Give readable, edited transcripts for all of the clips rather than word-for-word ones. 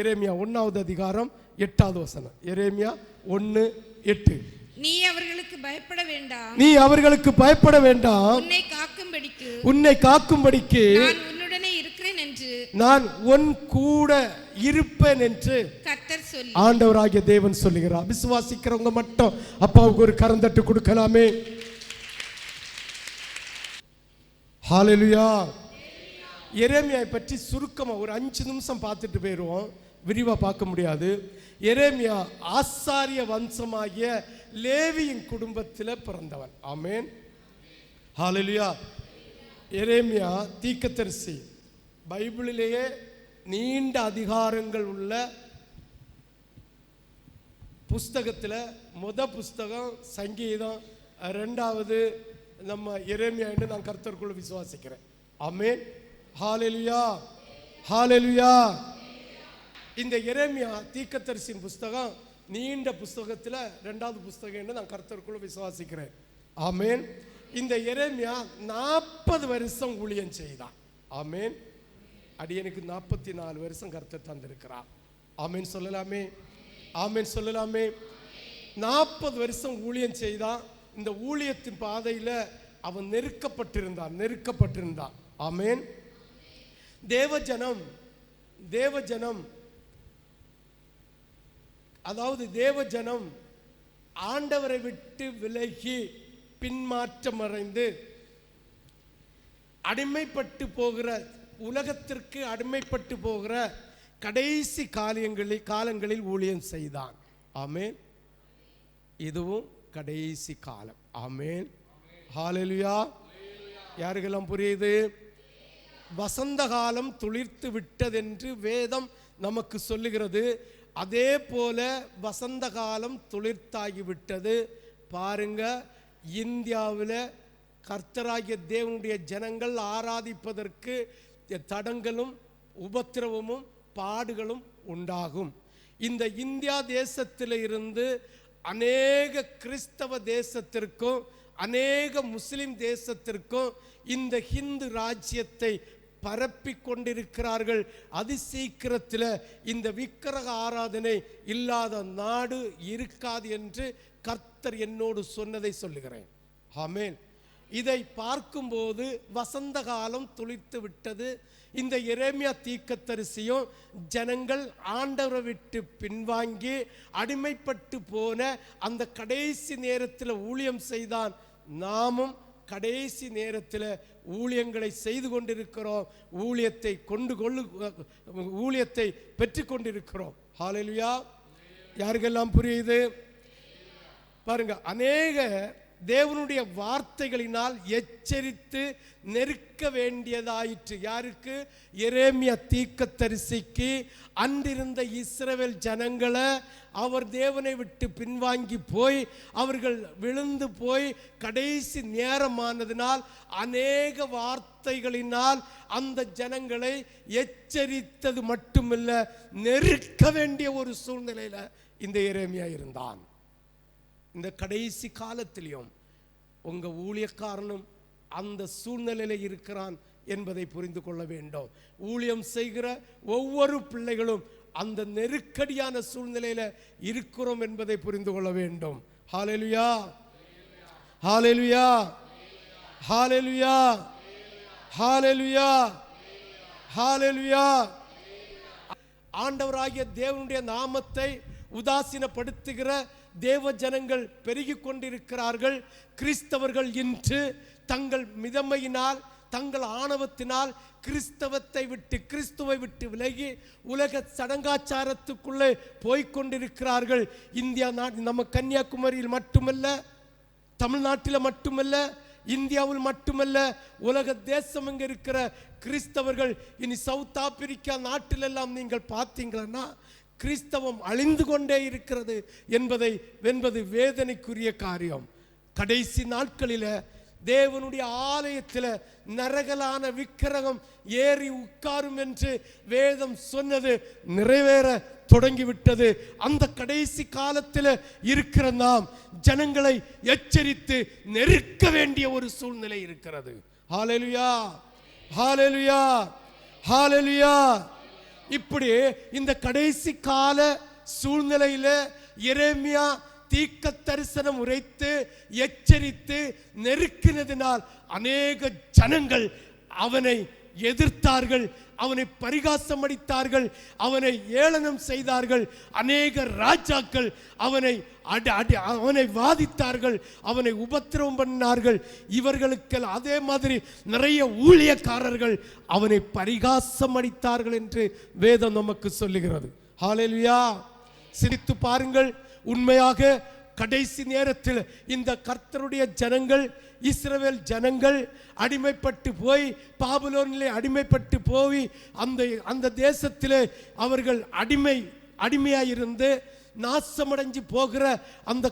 எரேமியா 1வது அதிகாரம் 8வது வசனம். எரேமியா 1:8. நீ அவர்களுக்கு பயப்பட வேண்டாம், நீ அவர்களுக்கு பயப்பட வேண்டாம், உன்னை காக்கும்படிக்கு நான் உன்னுடனே இருக்கிறேன் என்று, நான் உன் கூட இருப்பேன் என்று கர்த்தர் சொல்லி ஆண்டவராகிய தேவன் சொல்லுகிறார். விசுவாசிக்கிறவங்க மட்டும் அப்பாவுக்கு ஒரு கரந்தட்டு கொடுக்கலாமே. ஹல்லேலூயா. எரேமியாவை பற்றி சுருக்கமா ஒரு 5 நிமிஷம் பார்த்துட்டு போயிடுவோம், விரிவா பார்க்க முடியாது. எரேமியா ஆசாரிய வம்சமாகிய லேவியின் குடும்பத்தில் பிறந்தவன். ஆமென், ஹல்லேலூயா. எரேமியா தீர்க்கதரிசி. பைபிளிலேயே நீண்ட அதிகாரங்கள் உள்ள புஸ்தகத்தில் புஸ்தகம் சங்கீதம், 2வது நம்ம எரேமியா என்று நான் கர்த்தருக்குள்ள விசுவாசிக்கிறேன். ஆமென், ஹல்லேலூயா, ஹல்லேலூயா. இந்த எரேமியா தீர்க்கதரிசியின் புஸ்தகம் நீண்ட புஸ்தகத்தில் 2வது புஸ்தகம் என்று நான் கர்த்தருக்குள்ள விசுவாசிக்கிறேன். ஆமென். இந்த எரேமியா 40 வருஷம் ஊழியம் செய்தான். ஆமென். அடியனுக்கு 44 வருஷம் கர்த்தர் தந்திருக்கிறார். ஆமென் சொல்லலாமே, ஆமென் சொல்லலாமே. 40 வருஷம் ஊழியம் செய்தான். இந்த ஊழியத்தின் பாதையில் அவன் நெருக்கப்பட்டிருந்தான். ஆமென். தேவஜனம் அதாவது தேவஜனம் ஆண்டவரை விட்டு விலகி பின்மாற்றம் அடைந்து அடிமைப்பட்டு போகிற, உலகத்திற்கு அடிமைப்பட்டு போகிற கடைசி காலங்களில் ஊழியம் செய்தான். ஆமென். இதுவும் கடைசி காலம். ஆமென், ஹல்லேலூயா. யாருக்கெல்லாம் புரியுது? வசந்த காலம் துளிர்த்து விட்டதென்று வேதம் நமக்கு சொல்லுகிறது. அதே போல வசந்த காலம் துளிர்த்தாகி விட்டது. பாருங்க, இந்தியாவில் கர்த்தராகிய தேவனுடைய ஜனங்கள் ஆராதிப்பதற்கு தடங்களும் உபத்திரவமும் பாடுகளும் உண்டாகும். இந்த இந்தியா தேசத்தில் இருந்து அநேக கிறிஸ்தவ தேசத்திற்கும் அநேக முஸ்லிம் தேசத்திற்கும் இந்த ஹிந்து ராஜ்யத்தை பரப்பி கொண்டிருக்கிறார்கள். அதி சீக்கிரத்தில் இந்த விக்கிரக ஆராதனை இல்லாத நாடு இருக்காது என்று கர்த்தர் என்னோடு சொன்னதை சொல்லுகிறேன். ஆமென். இதை பார்க்கும்போது வசந்த காலம் துளிர்த்து விட்டது. இந்த எரேமியா தீர்க்கதரிசியும் ஜனங்கள் ஆண்டவரை விட்டு பின்வாங்கி அடிமைப்பட்டு போன அந்த கடைசி நேரத்தில் ஊழியம் செய்தான். நாமும் கடைசி நேரத்தில் ஊழியங்களை செய்து கொண்டிருக்கிறோம். ஊழியத்தை பெற்று கொண்டிருக்கிறோம். ஹல்லேலூயா. யாருக்கெல்லாம் புரியுது? பாருங்க, அநேக தேவனுடைய வார்த்தைகளினால் எச்சரித்து நெருக்க வேண்டியதாயிற்று. யாருக்கு? எரேமியா தீர்க்கதரிசிக்கு. அன்றிருந்த இஸ்ரவேல் ஜனங்களை அவர் தேவனை விட்டு பின்வாங்கி போய் அவர்கள் விழுந்து போய் கடைசி நேரமானதினால் அநேக வார்த்தைகளினால் அந்த ஜனங்களை எச்சரித்தது மட்டுமில்ல, நெருக்க வேண்டிய ஒரு சூழ்நிலையில் இந்த எரேமியா இருந்தான். இந்த கடைசி காலத்திலையும் உங்க ஊழியக்காரனும் அந்த சூழ்நிலையில் இருக்கிறான் என்பதை புரிந்து கொள்ள வேண்டும். ஊழியம் செய்கிற ஒவ்வொரு பிள்ளைகளும் அந்த நெருக்கடியான சூழ்நிலையில் இருக்கிறோம் என்பதை புரிந்து கொள்ள வேண்டும். ஹல்லேலூயா, ஹல்லேலூயா, ஹல்லேலூயா, ஹல்லேலூயா, ஹல்லேலூயா. ஆண்டவராகிய தேவனுடைய நாமத்தை உதாசீனப்படுத்துகிற தேவ ஜனங்கள் பெருகி கொண்டிருக்கிறார்கள். கிறிஸ்தவர்கள் இன்று தங்கள் மிதமையினால் தங்கள் ஆணவத்தினால் கிறிஸ்துவை விட்டு விலகி உலக சடங்காச்சாரத்துக்குள்ளே போய்கொண்டிருக்கிறார்கள். இந்தியா நாடு, நம்ம கன்னியாகுமரியில் மட்டுமல்ல, தமிழ்நாட்டில் மட்டுமல்ல, இந்தியாவில் மட்டுமல்ல, உலக தேசம் எங்க இருக்கிற கிறிஸ்தவர்கள் இனி சவுத் ஆப்பிரிக்கா நாட்டிலெல்லாம் நீங்கள் பார்த்தீங்களா கிறிஸ்தவம் அழிந்து கொண்டே இருக்கிறது என்பது வேதனைக்குரிய காரியம். கடைசி நாட்களில் தேவனுடைய ஆலயத்தில் நரகலான விக்கிரகம் ஏறி உட்காரும் என்று வேதம் சொன்னது நிறைவேற தொடங்கிவிட்டது. அந்த கடைசி காலத்தில் இருக்கிற நாம் ஜனங்களை எச்சரித்து நெருக்க வேண்டிய ஒரு சூழ்நிலை இருக்கிறது. ஹல்லேலூயா, ஹல்லேலூயா, ஹல்லேலூயா. இப்படி இந்த கடைசி கால சூழ்நிலையில எரேமியா தீர்க்க தரிசனம் உரைத்து எச்சரித்து நெருக்கினதினால் அநேக ஜனங்கள் அவனை எதிர்த்தார்கள், அவனை பரிகாசம் அடித்தார்கள், அவனை ஏளனம் செய்தார்கள். அநேக ராஜாக்கள் அவனை வாதித்தார்கள், அவனை உபத்திரவம் பண்ணார்கள். இவர்களுக்கு அதே மாதிரி நிறைய ஊழியக்காரர்கள் அவனை பரிகாசம் அடித்தார்கள் என்று வேதம் நமக்கு சொல்லுகிறது. ஹல்லேலூயா. சிரித்து பாருங்கள். உண்மையாக கடைசி நேரத்தில் இந்த கர்த்தருடைய ஜனங்கள், இஸ்ரவேல் ஜனங்கள் அடிமைப்பட்டு போய் பாபிலோனிலே அடிமைப்பட்டு போய் அந்த தேசத்திலே அவர்கள் அடிமையாயிருந்து நாசமடைஞ்சு போகிற அந்த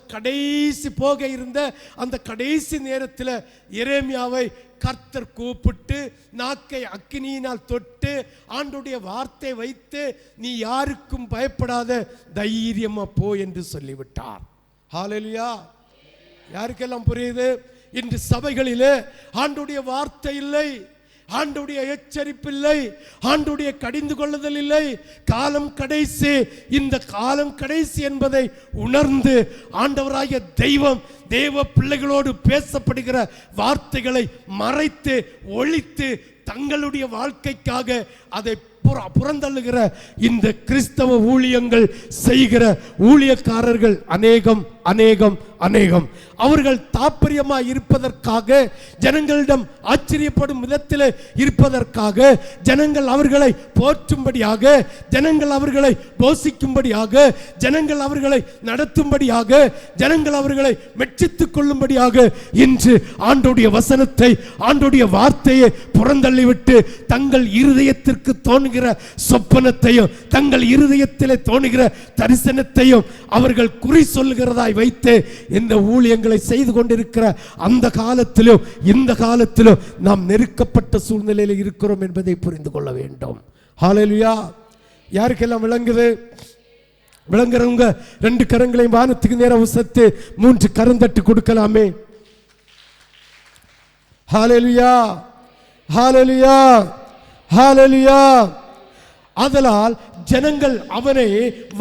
கடைசி நேரத்தில் எரேமியாவை கர்த்தர் கூப்பிட்டு நாக்கை அக்கினியினால் தொட்டு ஆண்டுடைய வார்த்தை வைத்து நீ யாருக்கும் பயப்படாத தைரியமா போ என்று சொல்லிவிட்டார். ஹல்லேலூயா. யாருக்கெல்லாம் புரியுது? இன்று சபைகளிலே ஆண்டுடைய வார்த்தை இல்லை, ஆண்டுடைய எச்சரிப்பு இல்லை, ஆண்டுடைய கடிந்து கொள்ளுதல் இல்லை. காலம் கடைசி. இந்த காலம் கடைசி என்பதை உணர்ந்து ஆண்டவராகிய தெய்வம் தேவ பிள்ளைகளோடு பேசப்படுகிற வார்த்தைகளை மறைத்து ஒழித்து தங்களுடைய வாழ்க்கைக்காக அதை புறந்தள்ளுகிற இந்த கிறிஸ்தவ ஊழியங்கள் செய்கிற ஊழியக்காரர்கள் அநேகம் அநேகம் அநேகம். அவர்கள் தாற்பயமாய் இருப்பதற்காக, ஜனங்களிடம் ஆச்சரியப்படும் விதத்தில் இருப்பதற்காக, ஜனங்கள் அவர்களை போற்றும்படியாக, ஜனங்கள் அவர்களை போஷிக்கும்படியாக, ஜனங்கள் அவர்களை நடத்தும்படியாக, ஜனங்கள் அவர்களை மெச்சித்துக் கொள்ளும்படியாக இன்று ஆண்டோடைய வசனத்தை, ஆண்டோடைய வார்த்தையை புறந்தள்ளிவிட்டு தங்கள் இருதயத்திற்கு தோணுகிற சொப்பனத்தையும் தங்கள் இருதயத்திலே தோணுகிற தரிசனத்தையும் அவர்கள் குறி சொல்லுகிறதாய் வைத்து இந்த ஊழியங்களை செய்து கொண்டிருக்கிற அந்த காலத்திலும் இந்த காலத்திலும் நாம் நெருக்கப்பட்ட சூழ்நிலையில் இருக்கிறோம் என்பதை புரிந்து கொள்ள வேண்டும். ஹல்லேலூயா. யாருக்கெல்லாம் விளங்குது? விளங்குறவங்க 2 கரங்களையும் வானத்துக்கு நேரம் உசத்து 3 கரந்தட்டு கொடுக்கலாமே. ஹல்லேலூயா, ஹல்லேலூயா, ஹல்லேலூயா. அதனால் ஜனங்கள் அவனை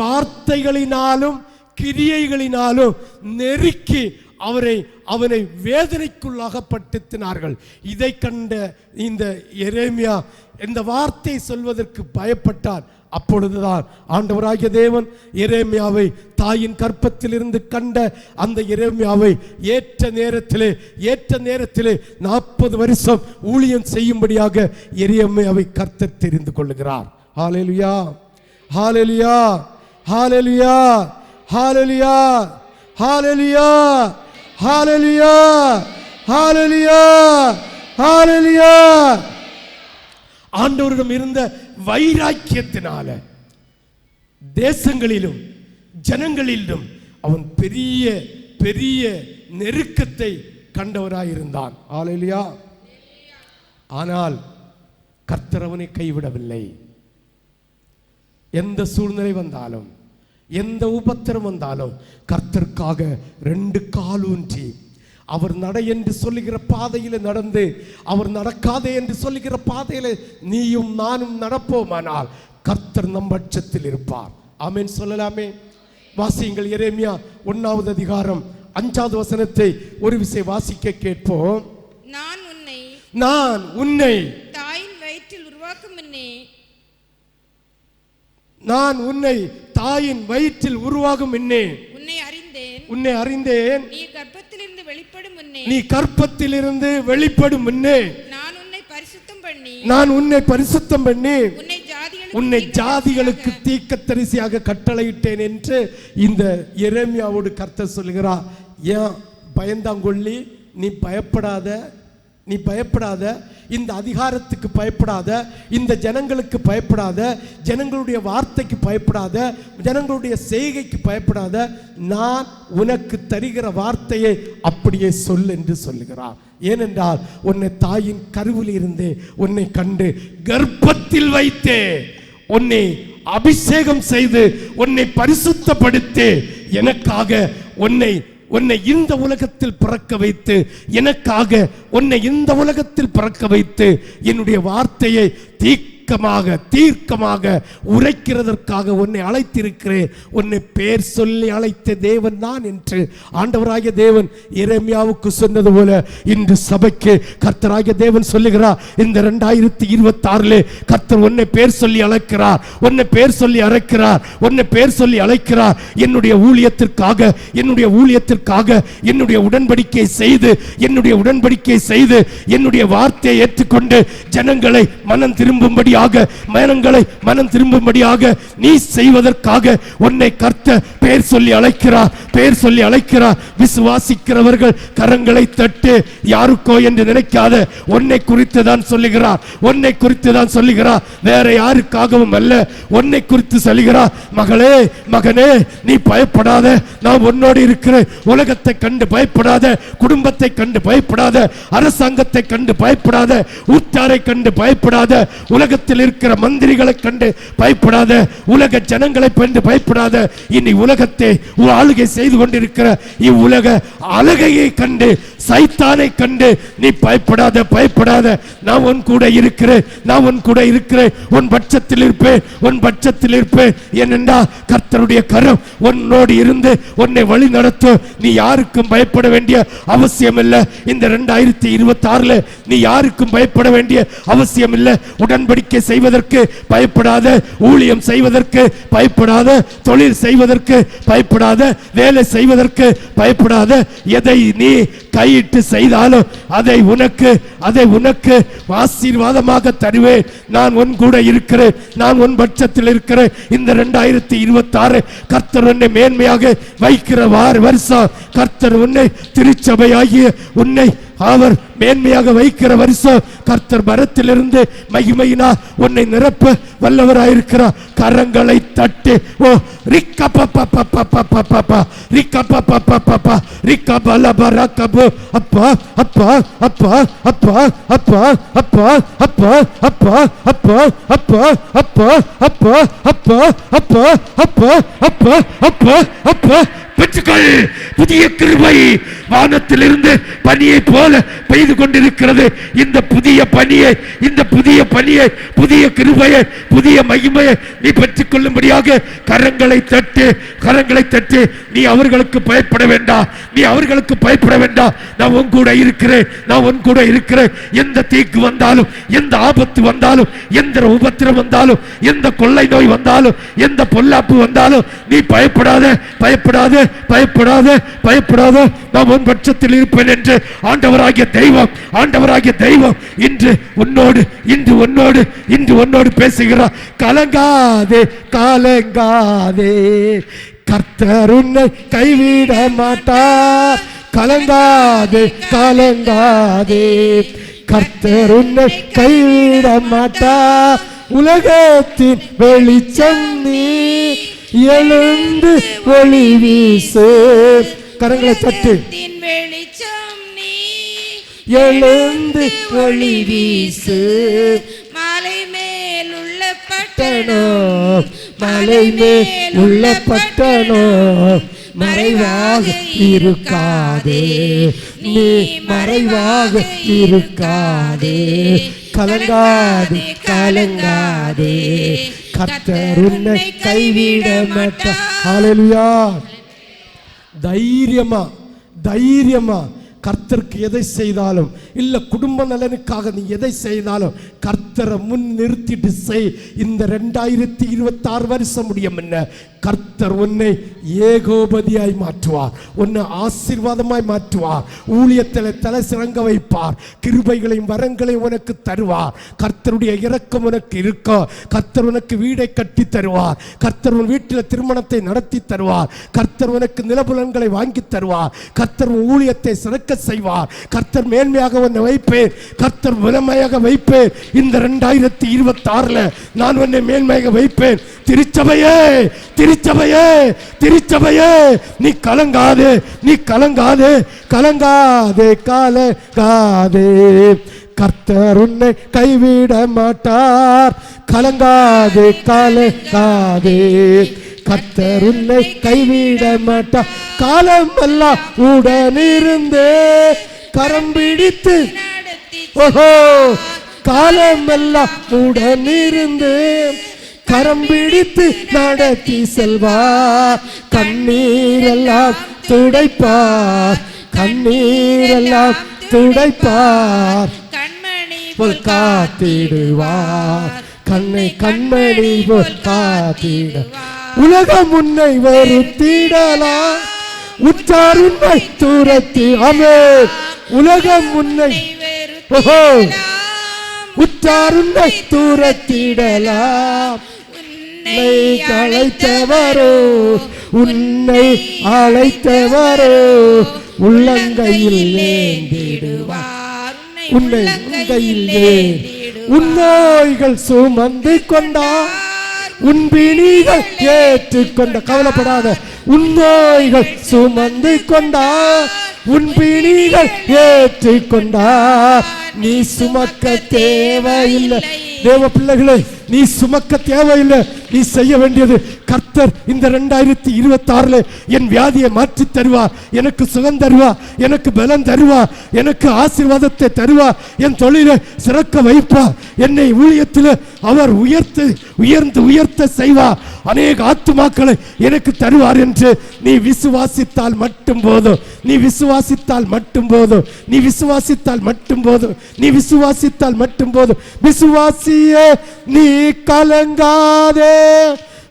வார்த்தைகளினாலும் கிரியைகளினாலும் நெருக்கி அவனை வேதனைக்குள்ளாகப்படுத்தினார்கள். இதை கண்ட இந்த எரேமியா இந்த வார்த்தை சொல்வதற்கு பயப்பட்டான். அப்பொழுதுதான் ஆண்டவராகிய தேவன் எரேமியாவை தாயின் கற்பத்தில் இருந்து கண்ட அந்த எரேமியாவை ஏற்ற நேரத்திலே 40 வருஷம் ஊழியம் செய்யும்படியாக எரேமியாவை கர்த்தர் தெரிந்து கொள்ளுகிறார். ஹல்லேலூயா, ஹல்லேலூயா, ஹல்லேலூயா, ஹல்லேலூயா, ஹல்லேலூயா, ஹல்லேலூயா, ஹல்லேலூயா, ஹல்லேலூயா. ஆண்டவரிடம் இருந்த வைராக்கியத்தினால தேசங்களிலும் ஜனங்களிலும் அவன் பெரிய பெரிய நெருக்கத்தை கண்டவராயிருந்தான். ஹல்லேலூயா. ஆனால் கர்த்தர் அவனை கைவிடவில்லை. எந்த சூழ்நிலை வந்தாலும், எந்த உபத்திரம் வந்தாலும் கர்த்தருக்காக 2 காலூன்றி அவர் நட என்று சொல்லுகிற பாதையில நடந்து, அவர் நடக்காதே என்று சொல்லுகிற பாதையில நீயும் நானும் நடப்போமானால் கர்த்தர் நம் பட்சத்தில் இருப்பார். ஆமென் சொல்லலாமே. வாசியுங்கள். எரேமியா 1வது அதிகாரம் 5வது வசனத்தை ஒரு விசை வாசிக்க கேட்போம். நான் உன்னை தாயின் வயிற்றில் உருவாக்கும் முன்னே, நான் உன்னை தாயின் வயிற்றில் உருவாகும் முன்னே உன்னை அறிந்தேன். நீ கர்ப்பத்திலிருந்து வெளிப்படும் முன்னே நான் உன்னை பரிசுத்தம் பண்ணி உன்னை ஜாதிகளுக்கு தீர்க்கதரிசியாக கட்டளையிட்டேன் என்று இந்த எரேமியாவோடு கர்த்தர் சொல்கிறார். ஏன் பயந்தாங்கொள்ளி? நீ பயப்படாத, இந்த அதிகாரத்துக்கு பயப்படாத, இந்த ஜனங்களுக்கு பயப்படாத, ஜனங்களுடைய வார்த்தைக்கு பயப்படாத, ஜனங்களுடைய செய்கைக்கு பயப்படாத, நான் உனக்கு தருகிற வார்த்தையை அப்படியே சொல் என்று சொல்லுகிறார். ஏனென்றால் உன்னை தாயின் கருவில் இருந்தே உன்னை கண்டு கர்ப்பத்தில் வைத்தே உன்னை அபிஷேகம் செய்து உன்னை பரிசுத்தப்படுத்தி எனக்காக உன்னை இந்த உலகத்தில் பிறக்க வைத்து, எனக்காக உன்னை இந்த உலகத்தில் பிறக்க வைத்து என்னுடைய வார்த்தையை தீர்க்க தீர்க்கமாக உரைக்கிறதற்காக உன்னை அழைத்திருக்கிறேன். உன்னை பேர் சொல்லி அழைத்த தேவன் நான் என்று ஆண்டவராகிய தேவன் எரேமியாவுக்கு சொன்னது போல இன்று சபைக்கு கர்த்தராகிய தேவன் சொல்லுகிறார். இந்த 2026 கர்த்தர் உன்னை பேர் சொல்லி அழைக்கிறார், உன்னை பேர் சொல்லி அழைக்கிறார், உன்னை பேர் சொல்லி அழைக்கிறார். என்னுடைய ஊழியத்திற்காக என்னுடைய உடன்படிக்கை செய்து என்னுடைய வார்த்தையை ஏற்றுக்கொண்டு ஜனங்களை மனம் திரும்பும்படியாக நீ செய்வதற்காக உன்னை கர்த்தர் பேர் சொல்லி அழைக்கிறார். விசுவாசிக்கிறவர்கள் கரங்களை தட்டு. யாருக்கோ என்று நினைக்காத, உன்னை குறித்து தான் சொல்லுகிறார், வேற யாருக்காகவும் அல்ல, உன்னை குறித்து சொல்லுகிறார். மகனே நீ பயப்படாத, நான் உன்னோடு இருக்கிறேன். உலகத்தை கண்டு பயப்படாத, குடும்பத்தை கண்டு பயப்படாத, அரசாங்கத்தை கண்டு பயப்படாத, ஊட்டாரை கண்டு பயப்படாத, உலகத்தில் இருக்கிற மந்திரிகளை கண்டு பயப்படாத, உலக ஜனங்களை கண்டு பயப்படாத. இனி உலகத்தை ஆளுகை செய்து கொண்டிருக்கிற இவ்வுலக அழகையை கண்டு, சைத்தானை கண்டு நீ பயப்படாத. நான் உன் கூட இருக்கிறேன், உன் பட்சத்தில் இருப்பேன். ஏனென்றா கர்த்தருடைய கரம் உன்னோடு இருந்து உன்னை வழி நடத்தும். நீ யாருக்கும் பயப்பட வேண்டிய அவசியம் இல்லை. இந்த 2026 நீ யாருக்கும் பயப்பட வேண்டிய அவசியம் இல்லை. உடன்படிக்கை செய்வதற்கு பயப்படாத, ஊழியம் செய்வதற்கு பயப்படாத, தொழில் செய்வதற்கு பயப்படாத, வேலை செய்வதற்கு பயப்படாத. எதை நீ கையிட்டு செய்தாலும் அதை உனக்கு ஆசீர்வாதமாக தருவேன். நான் உன் கூட இருக்கிறேன், நான் உன் பட்சத்தில் இருக்கிறேன். இந்த 2026 கர்த்தர் உன்னை மேன்மையாக வைக்கிற வருஷம். கர்த்தர் உன்னை திருச்சபையாகிய உன்னை அவர் மேன்மையாக வைக்கிற வருஷம். கர்த்தர் பரத்திலிருந்து மகிமையினா உன்னை நிரப்ப வல்லவராயிருக்கிறார். கரங்களை தட்டு. ஓ அப்பா அப்பா அப்பா அப்பா அப்பா அப்பா அப்பா அப்பா அப்பா அப்பா அப்பா அப்பா அப்பா அப்பா அப்பா அப்பா அப்பா அப்பா பெற்றுக்கள். புதிய கிருபை வானத்திலிருந்து பனியை போல பெய்து கொண்டிருக்கிறது. இந்த புதிய பனியை, புதிய கிருபையை, புதிய மகிமையை நீ பெற்றுக் கொள்ளும்படியாக கரங்களை தட்டு. நீ அவர்களுக்கு பயப்பட வேண்டாம். நான் உன் கூட இருக்கிறேன். எந்த தீக்கு வந்தாலும், எந்த ஆபத்து வந்தாலும், எந்த உபத்திரம் வந்தாலும், எந்த கொள்ளை நோய் வந்தாலும், எந்த பொல்லாப்பு வந்தாலும் நீ பயப்படாத. நான் உன் பட்சத்தில் இருப்பேன் என்று ஆண்டவராகிய தெய்வம் இன்று உன்னோடு பேசுகிறார். கலங்காதே, கர்த்தர் உன்னை கைவிட மாட்டார். கலங்காதே, கர்த்தர் உன்னை கைவிட மாட்டார். உலகத்தின் வெளிச்சம் நீ, எழுந்து ஒளி வீசு. கரங்களை தட்டு. எழுந்து ஒளி வீசு. மலை மேல் உள்ள பட்டணம் மறைவாக இருக்காதே, நீ மறைவாக இருக்காதே. கலங்காதே, கர்த்தர் உன்னை கைவிட மாட்டார். ஹல்லேலூயா. தைரியமா கர்த்தருக்கு எதை செய்தாலும், இல்ல குடும்ப நலனுக்காக நீ எதை செய்தாலும் கர்த்தரை முன் நிறுத்திட்டு செய். இந்த 2026 வருஷம் முடியும் என்ன, கர்த்தர் உன்னை ஏகோபதியாய் மாற்றுவார், உன்னை ஆசீர்வாதமாய் மாற்றுவார். ஊழியத்தில் தலை சிறங்க வைப்பார். கிருபைகளையும் வரங்களையும் உனக்கு தருவார். கர்த்தருடைய இரக்கம் உனக்கு இருக்கும். கர்த்தர் உனக்கு வீடை கட்டி தருவார். கர்த்தர் உன் வீட்டில் திருமணத்தை நடத்தி தருவார். கர்த்தர் உனக்கு நிலபுலன்களை வாங்கி தருவார். கர்த்தர் ஊழியத்தை சிறக்க செய்வார். கர்த்தர் மேன்மையாக உன்னை வைப்பேன். கர்த்தர் வலிமையாக வைப்பேன். இந்த 2026 நான் உன்னை மேன்மையாக வைப்பேன். திருச்சபையே நீ கலங்காதே, கர்த்தர் உன்னை கைவிட மாட்டார். கலங்காதே, கர்த்தர் உன்னை கைவிட மாட்டார். காலம் எல்லாம் உடனிருந்தே கரம் பிடித்து, ஓஹோ, காலமெல்லாம் உடனிருந்து கரம் பிடித்து நடத்தி செல்வார். கண்ணீரெல்லாம் துடைப்பார், கண்ணீரெல்லாம் துடைப்பார். கண்மணி போல் காத்திடுவார், கண்ணை கண்மணி போல் காத்திடுவார். உலகம் உன்னை வெறுத்திடலாம், உற்றார் உன்னை துரத்தி. ஆமென். உலகம் உன்னை உற்றார் உன்னை துரத்திடலாம். உன்னை அழைத்தவரோ, உன்னை அழைத்தவரோ உள்ளங்கையில் ஏந்திடுவார். உன்னை உள்ளங்கையில் உன் நோய்கள் சுமந்து கொண்டார், உன் பிணிகள் ஏற்றுக்கொண்ட. கவலைப்படாத, உன் நோய்கள் சுமந்து கொண்டார், உன் பிணிகள் ஏற்றுக்கொண்டார். நீ சுமக்க தேவையில்லை. தேவ பிள்ளைகளே, நீ சுமக்க தேவையில்லை. நீ செய்ய வேண்டியது, கர்த்தர் இந்த 2026 என் வியாதியை மாற்றி தருவார், எனக்கு சுகம் தருவார், எனக்கு பலம் தருவார், எனக்கு ஆசீர்வாதத்தை தருவார், என் தொழிலை சிறக்க வைப்பார், என்னை ஊழியத்தில் அவர் உயர்த்த செய்வார், அநேக ஆத்துமாக்களை எனக்கு தருவார் என்று நீ விசுவாசித்தால் மட்டும் போதும். நீ விசுவாசித்தால் மட்டும் போதும். நீ விசுவாசித்தால் மட்டும் போதும். நீ விசுவாசித்தால் மட்டும் போதும். விசுவாசியே நீ கலங்காதே,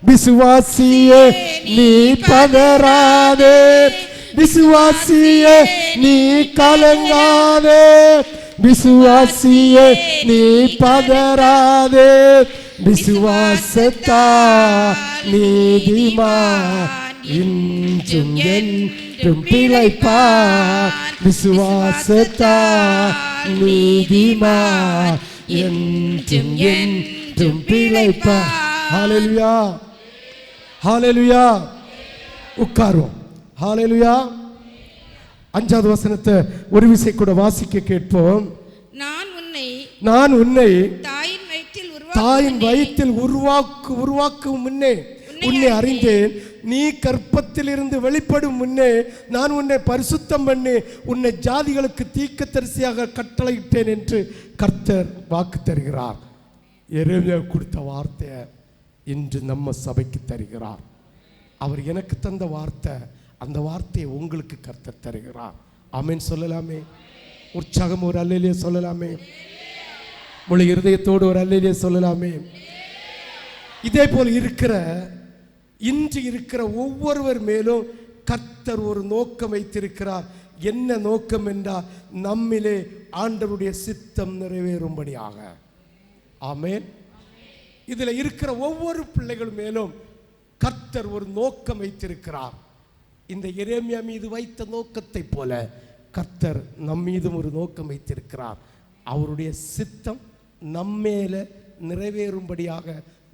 விசுவாசியே நீ பதறாதே, விசுவாசியே நீ கலங்காதே, விசுவாசியே நீ பதறாதே. விசுவாசத்தா நீதிமான் இன்றும் என்றும் பிழைப்பார். விசுவாசத்தா நீதிமான் என்றும் என்றும் பிழைப்பார். ஹல்லேலூயா, ஹல்லேலூயா. உட்காருவோம். ஹல்லேலூயா. 5வது வசனத்தை ஒரு விசை கூட வாசிக்க கேட்போம். நான் உன்னை தாயின் வயிற்றில் உருவாக்கும் முன்னே உன்னை அறிந்தேன். நீ கற்பத்திலிருந்து வெளிப்படும் முன்னே நான் உன்னை பரிசுத்தம் பண்ணி உன்னை ஜாதிகளுக்கு தீர்க்கதரிசியாக கட்டளையிட்டேன் என்று கர்த்தர் வாக்கு தருகிறார். எரேமியா கொடுத்த வார்த்தையை இன்று நம்ம சபைக்கு தருகிறார். அவர் எனக்கு தந்த வார்த்தை, அந்த வார்த்தையை உங்களுக்கு கர்த்தர் தருகிறார். ஆமென் சொல்லலாமே. உற்சாகம் ஒரு அல்லேலூயா சொல்லலாமே. முழு இருதயத்தோடு ஒரு அல்லேலூயா சொல்லலாமே. இதே போல் இன்று இருக்கிற ஒவ்வொருவர் மேலும் கர்த்தர் ஒரு நோக்கம் வைத்திருக்கிறார். என்ன நோக்கம் என்றால், நம்மிலே ஆண்டவருடைய சித்தம் நிறைவேறும்படியாக. ஆமென். இதில் இருக்கிற ஒவ்வொரு பிள்ளைகள் மேலும் கர்த்தர் ஒரு நோக்கம் வைத்திருக்கிறார். இந்த எரேமியா மீது வைத்த நோக்கத்தை போல கர்த்தர் நம் மீதும் ஒரு நோக்கம் வைத்திருக்கிறார். அவருடைய சித்தம் நம்மேல நிறைவேறும்படியாக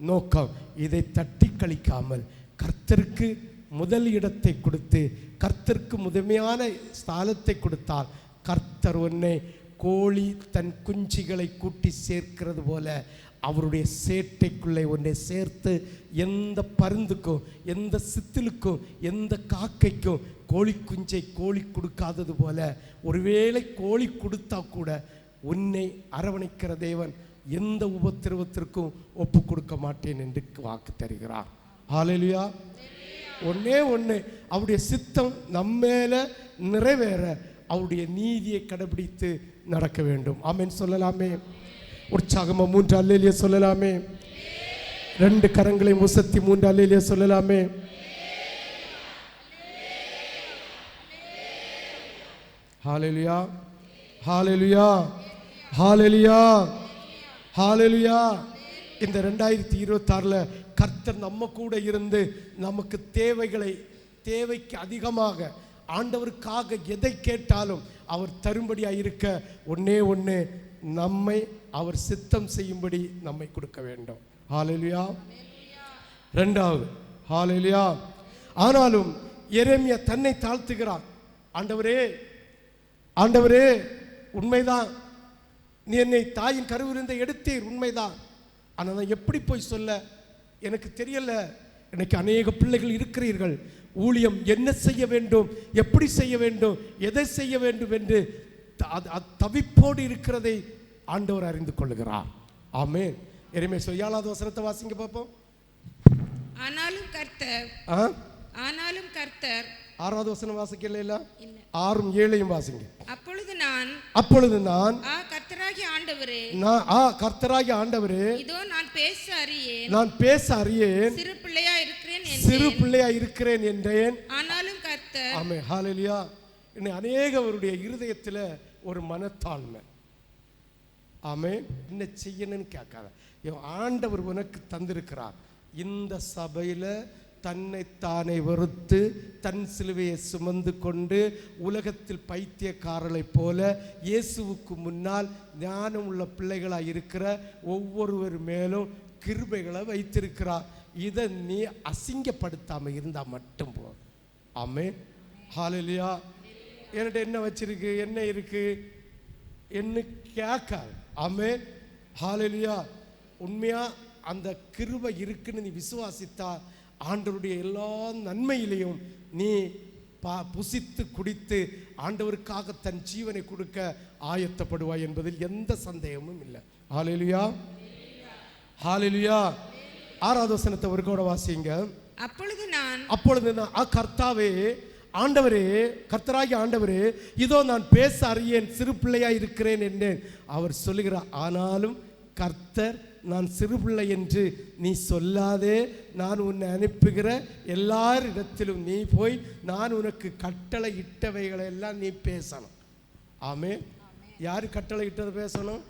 நோக்கம். இதை தட்டி கழிக்காமல் கர்த்தருக்கு முதல் இடத்தை கொடுத்து கர்த்தருக்கு முதன்மையான ஸ்தானத்தை கொடுத்தால், கர்த்தர் உன்னை கோழி தன் குஞ்சுகளை கூட்டி சேர்க்கிறது போல அவருடைய சேட்டைக்குள்ளே ஒன்றை சேர்த்து, எந்த பருந்துக்கும் எந்த சித்திலுக்கும் எந்த காக்கைக்கும் கோழி குஞ்சை கோழி கொடுக்காதது போல, ஒருவேளை கோழி கொடுத்தா கூட உன்னை அரவணைக்கிற தேவன் எந்த உபத்திரவத்திற்கும் ஒப்பு கொடுக்க மாட்டேன் என்று வாக்கு தருகிறார். ஹல்லேலூயா. ஒன்னே ஒன்று, அவருடைய சித்தம் நம்மேல நிறைவேற அவருடைய நீதியை கடைபிடித்து நடக்க வேண்டும். ஆமென் சொல்லலாமே. உற்சாகமா 3 அல்லேலூயா சொல்லலாமே. 2 கரங்களையும் உசத்தி 3 அல்லேலூயா சொல்லலாமே. ஹல்லேலூயா, ஹல்லேலூயா, ஹல்லேலூயா, ஹல்லேலூயா. இந்த 2026 கர்த்தர் நம்ம கூட இருந்து நமக்கு தேவைக்கு அதிகமாக ஆண்டவருக்காக எதை கேட்டாலும் அவர் தரும்படியாக இருக்க ஒன்னே ஒன்று, நம்மை அவர் சித்தம் செய்யும்படி நம்மை கொடுக்க வேண்டும். ஹல்லேலூயா. 2வது ஹல்லேலூயா. ஆனாலும் எரேமியா தன்னை தாழ்த்துகிறார். ஆண்டவரே உண்மைதான், நீ என்னை தாயின் கருவிலிருந்து எடுத்தீர், உண்மைதான். ஆனால் நான் எப்படி போய் சொல்ல எனக்கு தெரியல. எனக்கு அநேக பிள்ளைகள் இருக்கிறீர்கள். ஊழியம் என்ன செய்ய வேண்டும், எப்படி செய்ய வேண்டும், எதை செய்ய வேண்டும் என்று தவிப்போடு இருக்கிறதை ஆண்டவர் அறிந்து கொள்ளுகிறார். ஆமென். எரேமியா 7வது வசனத்தை வாசிங்க பார்ப்போம். ஆனாலும் கர்த்தர் 6வது வசனம் வாசிக்கல? 6ம் 7யும் வாசிங்க. அப்பொழுது நான் கர்த்தராகிய ஆண்டவரே, இதோ நான் பேச அறியேன், சிறு பிள்ளையா இருக்கிறேன் என்றேன். ஆனாலும் கர்த்தர். ஆமென். ஹல்லேலூயா. இன்னும் அநேகவருடைய இருதயத்துல ஒரு மனத்தாழ்மை. ஆமென். என்ன செய்யணும்னு கேட்காத, ஆண்டவர் உனக்கு தந்திருக்கிறார். இந்த சபையில தன்னைத்தானே வெறுத்து தன் சிலுவையை சுமந்து கொண்டு உலகத்தில் பைத்தியக்காரரை போல இயேசுவுக்கு முன்னால் ஞானம் உள்ள பிள்ளைகளாக இருக்கிற ஒவ்வொருவர் மேலும் கிருபைகளை வைத்திருக்கிறார். இதை நீ அசிங்கப்படுத்தாமல் இருந்தால் மட்டும் போதும். ஆமென். ஹல்லேலூயா. என்கிட்ட என்ன வச்சிருக்கு, என்ன இருக்கு என்ன கேட்காது. ஆமென். ஹல்லேலூயா. உண்மையா அந்த கிருபை இருக்குன்னு நீ விசுவாசித்தா ஆண்டவருடைய எல்லா நன்மையிலையும் நீ புசித்து குடித்து ஆண்டவருக்காக தன் ஜீவனை கொடுக்க ஆயத்தப்படுவாய் என்பதில் எந்த சந்தேகமும் இல்லை. ஹல்லேலூயா. ஹல்லேலூயா. 6வது வசனத்தை ஒரு கூட வாசிங்க. அப்பொழுது நான் கர்த்தாவே, ஆண்டவரே, கர்த்தராகிய ஆண்டவரே, இதோ நான் பேச அறியேன், சிறு பிள்ளையா இருக்கிறேன் என்றேன். அவர் சொல்லுகிறார், ஆனாலும் கர்த்தர் நான் சிறு பிள்ளை என்று நீ சொல்லாதே, நான் உன்னை அனுப்புகிற எல்லாரிடத்திலும் நீ போய் நான் உனக்கு கட்டளை இட்டவைகளை எல்லாம் நீ பேசணும். ஆமென். யாரு கட்டளை இட்டதை பேசணும்?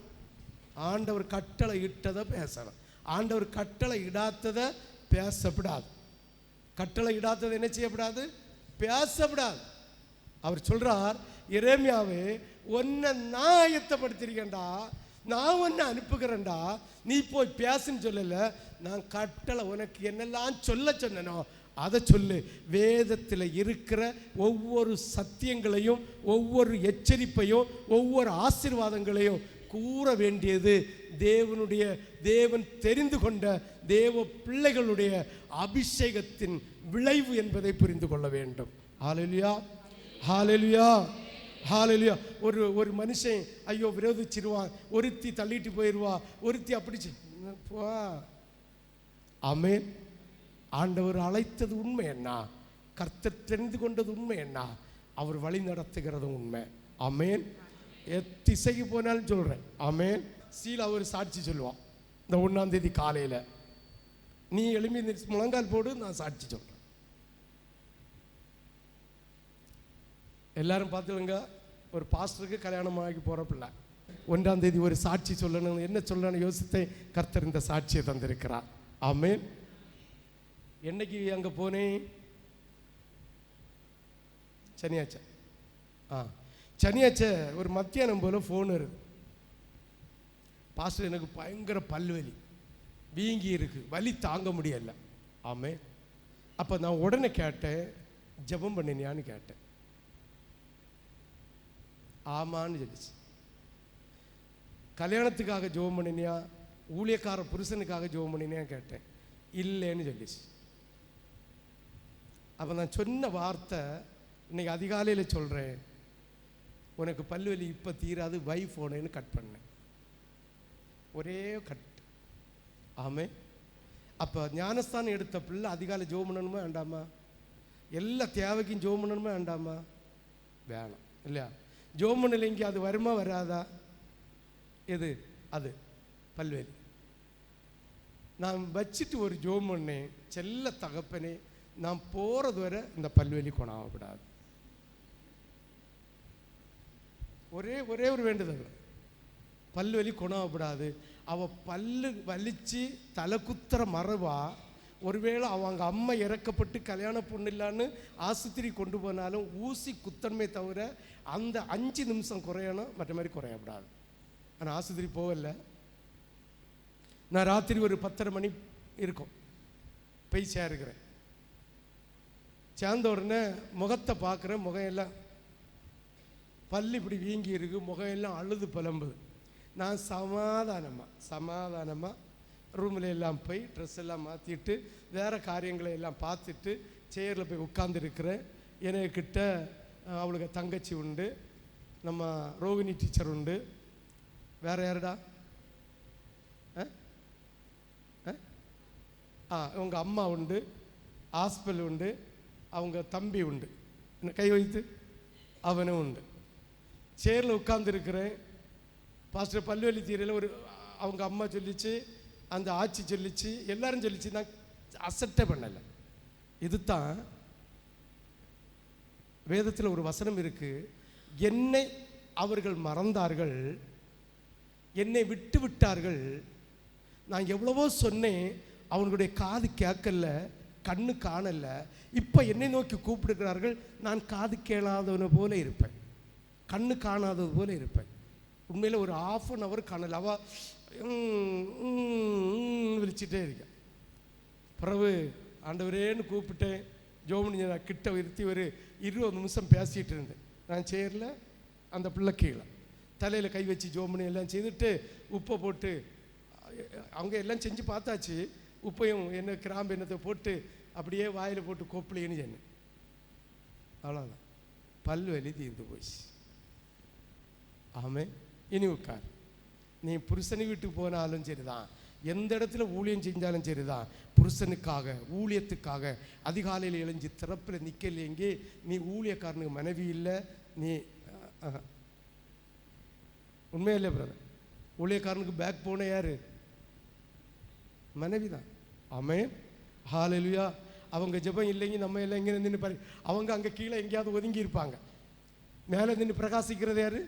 ஆண்டவர் கட்டளை இட்டதை பேசணும். ஆண்டவர் கட்டளை இடாததை பேசப்படாது. கட்டளை இடாததை என்ன செய்யப்படாது? பேசப்படாது. அவர் சொல்றார், எரேமியாவே, உன்னை நான் ஆயத்தப்படுத்திருக்கேன்டா, நான் உன்னை அனுப்புகிறேன்டா, நீ போய் பேசுன்னு சொல்லல. நான் கட்டளை உனக்கு என்னெல்லாம் சொல்ல சொன்னனோ அதை சொல்லு. வேதத்தில் இருக்கிற ஒவ்வொரு சத்தியங்களையும், ஒவ்வொரு எச்சரிப்பையும், ஒவ்வொரு ஆசீர்வாதங்களையும் கூற வேண்டியது தேவன் தெரிந்து கொண்ட தேவ பிள்ளைகளுடைய அபிஷேகத்தின் விளைவு என்பதை புரிந்து கொள்ள வேண்டும். ஹல்லேலூயா. ஹல்லேலூயா. ஹல்லேலூயா. ஒரு மனுஷன் ஐயோ விரோதிச்சிருவான், ஒருத்தி தள்ளிட்டு போயிடுவா, ஒருத்தி அப்படி போ. ஆமென். ஆண்டவர் அழைத்தது உண்மை என்ன, கர்த்தர் தெரிந்து கொண்டது உண்மை என்ன, அவர் வழி நடத்துகிறது உண்மை. ஆமென். திசைக்கு போனாலும் சொல்றேன். ஆமென். சீலா ஒரு சாட்சி சொல்லுவான். இந்த 1ஆம் தேதி காலையில் நீ எழுப்பி முழங்கால் போடு, நான் சாட்சி சொல்றேன். எல்லாரும் பார்த்துருங்க. ஒரு பாஸ்டருக்கு கல்யாணம் ஆகி போகிற பிள்ளை 1ஆம் தேதி ஒரு சாட்சி சொல்லணும். என்ன சொல்லணும் யோசித்தே கர்த்தர் இந்த சாட்சியை தந்திருக்கிறார். ஆமென். என்னைக்கு அங்கே போனேன்? சனியாச்ச சனியாச்ச ஒரு மத்தியானம் போல ஃபோன் வருது. பாஸ்டர், எனக்கு பயங்கர பல்வலி, வீங்கி இருக்கு, வலி தாங்க முடியல. ஆமென். அப்போ நான் உடனே கேட்டேன், ஜெபம் பண்ணினியான்னு கேட்டேன். ஆமான்னு சொல்லிச்சு. கல்யாணத்துக்காக ஜெபம் பண்ணினியா, ஊழியக்கார புருஷனுக்காக ஜெபம் பண்ணினியா கேட்டேன். இல்லைன்னு சொல்லிச்சு. அப்போ நான் சொன்ன வார்த்தை இன்னைக்கு அதிகாலையில் சொல்கிறேன், உனக்கு பல்வலி இப்போ தீராது, வை ஃபோனுன்னு கட் பண்ணேன். ஒரே கட். ஆமே. அப்போ ஞானஸ்தானம் எடுத்த பிள்ளை அதிகாலை ஜெபம் பண்ணணுமா வேண்டாமா? எல்லா தேவைக்கும் ஜெபம் பண்ணணுமா வேண்டாமா? வேணும் இல்லையா? ஜெபம் பண்ணலைங்க அது வருமா வராதா? எது அது? பல்வலி. நான் வச்சுட்டு ஒரு ஜெபம் பண்ணேன், செல்ல தகப்பனே, நான் போகிறது வரை இந்த பல்வலி கொணாமப்படாது. ஒரே ஒரு வேண்டுதல், பல்வலி கொணாமப்படாது. அவள் பல்லு வலிச்சு தலை குத்துற மறவா. ஒருவேளை அவங்க அம்மா இறக்கப்பட்டு கல்யாண பொண்ணு இல்லான்னு ஆஸ்பத்திரி கொண்டு போனாலும் ஊசி குத்தணுமே தவிர அந்த 5 நிமிஷம் குறையணும், மற்ற மாதிரி குறையப்படாது. ஆனால் ஆஸ்பத்திரி போகல. நான் ராத்திரி ஒரு 10:30 மணி இருக்கும் போய் சேருக்கிறேன். சேர்ந்த உடனே முகத்தை பார்க்குறேன், முகம் எல்லாம் பல்லு இப்படி வீங்கி இருக்கு, முகம் எல்லாம் அழுது புலம்புது. நான் சமாதானமாக ரூமில் எல்லாம் போய் ட்ரெஸ் எல்லாம் மாற்றிட்டு வேறு காரியங்களை எல்லாம் பார்த்துட்டு சேரில் போய் உட்காந்துருக்கிறேன். எனக்கிட்ட அவளுக்கு தங்கச்சி உண்டு, நம்ம ரோகிணி டீச்சர் உண்டு, வேற யாருடா? உங்க அம்மா உண்டு, ஹாஸ்பிட்டல் உண்டு, அவங்க தம்பி உண்டு, கை வைத்து அவனும் உண்டு. சேரில் உட்கார்ந்துருக்கிறேன். பாஸ்டர் பல்வெளி தீரையில் ஒரு அவங்க அம்மா சொல்லிச்சு, அந்த ஆட்சி சொல்லிச்சு, எல்லாரும் சொல்லிச்சு. நான் அசட்டே பண்ணலை. இதுதான் வேதத்தில் ஒரு வசனம் இருக்கு, என்னை அவர்கள் மறந்தார்கள், என்னை விட்டு விட்டார்கள். நான் எவ்வளவோ சொன்னேன், அவங்களுடைய காது கேட்கல, கண்ணு காணல. இப்போ என்னை நோக்கி கூப்பிடுகிறார்கள். நான் காது கேளாதவனை போல இருப்பேன், கண்ணு காணாதது போல இருப்பேன். உண்மையில் ஒரு 1/2 hour காணல. அவ விழிச்சிட்டே இருக்கேன். பிறகு ஆண்டவரேன்னு கூப்பிட்டேன். ஜோமனி நான் கிட்ட இருத்தி ஒரு 20 நிமிஷம் பேசிகிட்டு இருந்தேன். நான் சேரில், அந்த பிள்ளை கீழே தலையில் கை வச்சு ஜோமனி எல்லாம் செய்துட்டு உப்பை போட்டு, அவங்க எல்லாம் செஞ்சு பார்த்தாச்சு. உப்பையும் என்ன கிராம்பு எண்ணத்தை போட்டு அப்படியே வாயில் போட்டு கொப்பளின்னு சொன்னேன். அவ்வளோதான், பல்வலி தீர்ந்து போச்சு. ஆமே. இனி உட்கார். நீ புருஷனி வீட்டுக்கு போனாலும் சரிதான், எந்த இடத்துல ஊழியம் செஞ்சாலும் சரிதான், புருஷனுக்காக ஊழியத்துக்காக அதிகாலையில் எழுஞ்சி திறப்பில் நிற்கலையெங்கே நீ ஊழியக்காரனுக்கு மனைவி இல்லை. நீ உண்மையில்லை பிரதர், ஊழியக்காரனுக்கு பேக் போன யாரு? மனைவி தான். ஆமே. ஹல்லேலூயா. அவங்க ஜெபம் இல்லைங்க, நம்ம எல்லாம் இங்கே நின்று பாரு. அவங்க அங்கே கீழே எங்கேயாவது ஒதுங்கி இருப்பாங்க. மேலே நின்று பிரகாசிக்கிறது யாரு?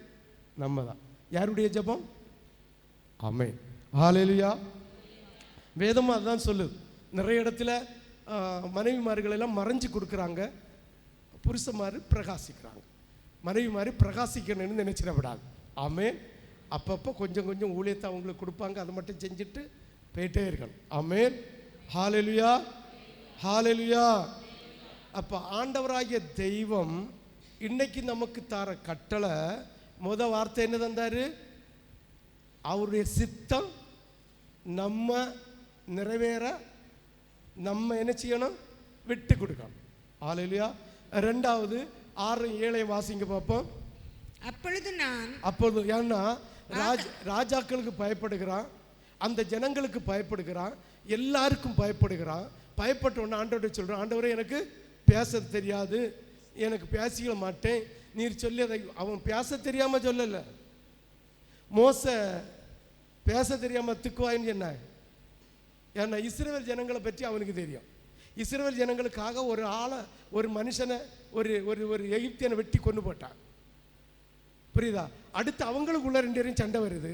நம்ம தான். யாருடைய ஜெபம்? ஆமே. ஹல்லேலூயா. வேதமும் அதுதான் சொல்லுது. நிறைய இடத்துல மனைவிமார்கள் எல்லாம் மறைஞ்சு கொடுக்குறாங்க, புருஷமாரு பிரகாசிக்கிறாங்க. மனைவிமாரு பிரகாசிக்கணும்னு நினைச்சிடப்படாது. ஆமே. அப்பப்போ கொஞ்சம் கொஞ்சம் ஊழியத்தை அவங்களுக்கு கொடுப்பாங்க, அதை மட்டும் செஞ்சுட்டு போயிட்டே இருக்கணும். ஆமென். ஹல்லேலூயா, ஹல்லேலூயா. அப்போ ஆண்டவராகிய தெய்வம் இன்னைக்கு நமக்கு தர கட்டளை, முத வார்த்தை என்ன தந்தாரு? அவருடைய சித்தம் நம்ம நிறைவேற நம்ம என்ன செய்யணும்? விட்டு கொடுக்கணும். ஹல்லேலூயா. ரெண்டாவது 6 7 வாசிங்க பார்ப்போம். அப்பொழுது ஏன்னா ராஜாக்களுக்கு பயப்படுகிறான், அந்த ஜனங்களுக்கு பயப்படுகிறான், எல்லாருக்கும் பயப்படுகிறான். பயப்பட்ட உடனே ஆண்டவரை சொல்கிறான், ஆண்டவரே எனக்கு பேச தெரியாது, எனக்கு பேசிக்க மாட்டேன், நீர் சொல்லி அதை. அவன் பேச தெரியாமல் சொல்லலை, மோசே பேச தெரியாமல் திக்குவாயின்னு என்ன. ஏன்னா இஸ்ரவேல் ஜனங்களை பற்றி அவனுக்கு தெரியும். இஸ்ரவேல் ஜனங்களுக்காக ஒரு ஆளை, ஒரு மனுஷனை, ஒரு ஒரு எகிப்தியனை வெட்டி கொண்டு போட்டான். புரியுதா? அடுத்து அவங்களுக்குள்ள 2 பேரும் சண்டை வருது.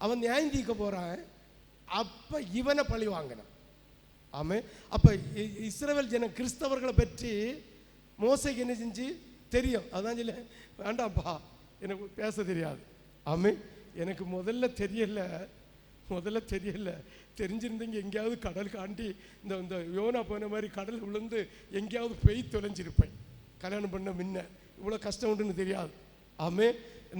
அவன் நியாயம் தீர்க்க போகிறான். அப்போ இவனை பழி வாங்கினான். ஆமே. அப்போ இஸ்ரவேல் கிறிஸ்தவர்களை பற்றி மோசைக்கு என்ன செஞ்சு தெரியும். அதான் சொல்ல, வேண்டாம்ப்பா எனக்கு பேச தெரியாது. ஆமே. எனக்கு முதல்ல தெரியல, தெரிஞ்சிருந்தீங்க எங்கேயாவது கடல் காண்டி இந்த யோனா போன மாதிரி கடல் விழுந்து எங்கேயாவது பெய் தொலைஞ்சிருப்பேன். கல்யாணம் பண்ண முன்ன இவ்வளோ கஷ்டம் உண்டுன்னு தெரியாது. ஆமே.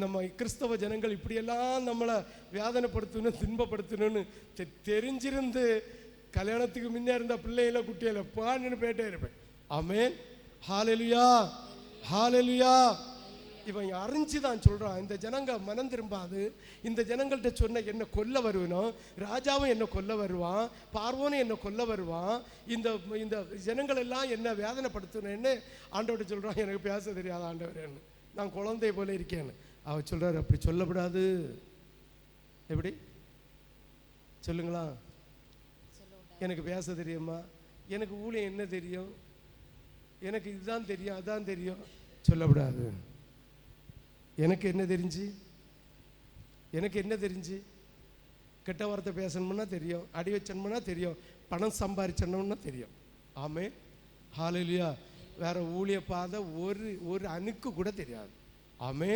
நம்ம கிறிஸ்தவ ஜனங்கள் இப்படியெல்லாம் நம்மளை வேதனைப்படுத்தணும், துன்பப்படுத்தணும்னு தெரிஞ்சிருந்து கல்யாணத்துக்கு முன்னே இருந்த பிள்ளைகள குட்டியில பான்னு போயிட்டே இருப்பேன். ஆமென். ஹல்லேலூயா, ஹல்லேலூயா. இவன் அறிஞ்சுதான் சொல்றான், இந்த ஜனங்க மனம் திரும்பாது, இந்த ஜனங்கள்கிட்ட சொன்ன என்ன கொல்ல வருவனும், ராஜாவும் என்ன கொல்ல வருவான், பார்வோனும் என்ன கொல்ல வருவான், இந்த ஜனங்கள் எல்லாம் என்ன வேதனைப்படுத்தணும்னு ஆண்டவர்கிட்ட சொல்றான். எனக்கு பேச தெரியாத ஆண்டவரேன்னு, நான் குழந்தை போல இருக்கேன்னு. அவர் சொல்றாரு, அப்படி சொல்லக்கூடாது. எப்படி சொல்லுங்களா? எனக்கு பேச தெரியுமா, எனக்கு ஊழியம் என்ன தெரியும், எனக்கு இதுதான் தெரியும், அதான் தெரியும் சொல்லக்கூடாது. எனக்கு என்ன தெரிஞ்சு கெட்ட வார்த்தை பேசணும்னா தெரியும், அடி வச்சணும்னா தெரியும், பணம் சம்பாதிச்சணும்னா தெரியும். ஆமே. ஹல்லேலூயா. வேற ஊழிய பாதை ஒரு அணுக்கு கூட தெரியாது. ஆமே.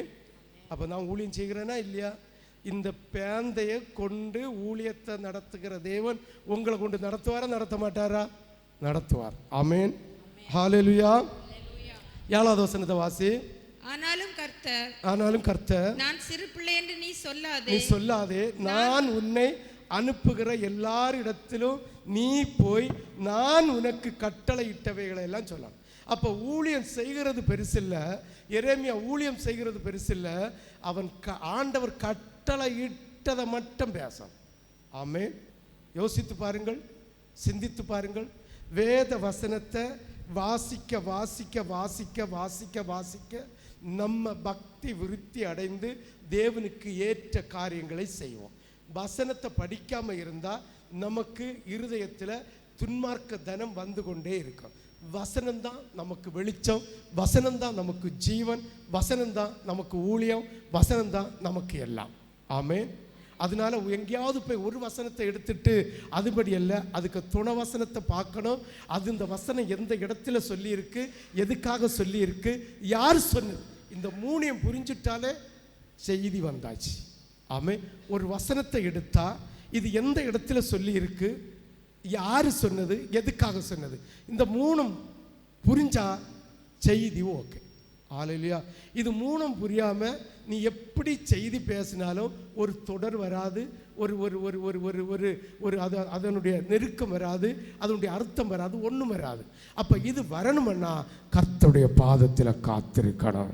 அப்போ நான் ஊழியம் செய்கிறேன்னா இல்லையா? இந்த பேந்தையை கொண்டு ஊழியத்தை நடத்துகிற தேவன் உங்களை கொண்டு நடத்துவாரா, நடத்த மாட்டாரா? நடத்துவார். ஆமேன். ஹல்லேலூயா. 7வது வசனத்தை வாசி. ஆனாலும் கர்த்தர் நான் சிறு பிள்ளை என்று நீ சொல்லாதே, நான் உன்னை அனுப்புகிற எல்லாரிடத்திலும் நீ போய் நான் உனக்கு கட்டளை இட்டவைகளை எல்லாம் சொல்லலாம். அப்போ ஊழியம் செய்கிறது பெருசில்லை, எரேமியா ஊழியம் செய்கிறது பெருசில்லை, அவன் ஆண்டவர் கட்டளை இட்ட விட்டதை மட்டும் பேசணும். ஆமென். யோசித்து பாருங்கள், சிந்தித்து பாருங்கள். வேத வசனத்தை வாசிக்க வாசிக்க வாசிக்க வாசிக்க வாசிக்க நம்ம பக்தி விருத்தி அடைந்து தேவனுக்கு ஏற்ற காரியங்களை செய்வோம். வசனத்தை படிக்காம இருந்தா நமக்கு இருதயத்தில் துன்மார்க்க தனம் வந்து கொண்டே இருக்கும். வசனம்தான் நமக்கு வெளிச்சம், வசனம்தான் நமக்கு ஜீவன், வசனம்தான் நமக்கு ஊழியம், வசனம்தான் நமக்கு எல்லாம். ஆமென். அதனால எங்கேயாவது போய் ஒரு வசனத்தை எடுத்துட்டு அதுபடி அல்ல, அதுக்கு துணை வசனத்தை பார்க்கணும். அது இந்த வசனம் எந்த இடத்துல சொல்லியிருக்கு, எதுக்காக சொல்லியிருக்கு, யார் சொன்னது, இந்த மூணையும் புரிஞ்சுட்டாலே செய்தி வந்தாச்சு. ஆமென். ஒரு வசனத்தை எடுத்தா இது எந்த இடத்துல சொல்லியிருக்கு, யார் சொன்னது, எதுக்காக சொன்னது, இந்த மூணும் புரிஞ்சா செய்தி ஓகே. ஹல்லேலூயா. இது மூணும் புரியாம நீ எப்படி செய்தி பேசினாலும் ஒரு தொடர் வராது, ஒரு ஒரு ஒரு ஒரு ஒரு ஒரு ஒரு அதனுடைய நெருக்கம் வராது, அதனுடைய அர்த்தம் வராது, ஒன்றும் வராது. அப்போ இது வரணும்னா கர்த்தருடைய பாதத்தில் காத்திருக்கணும்.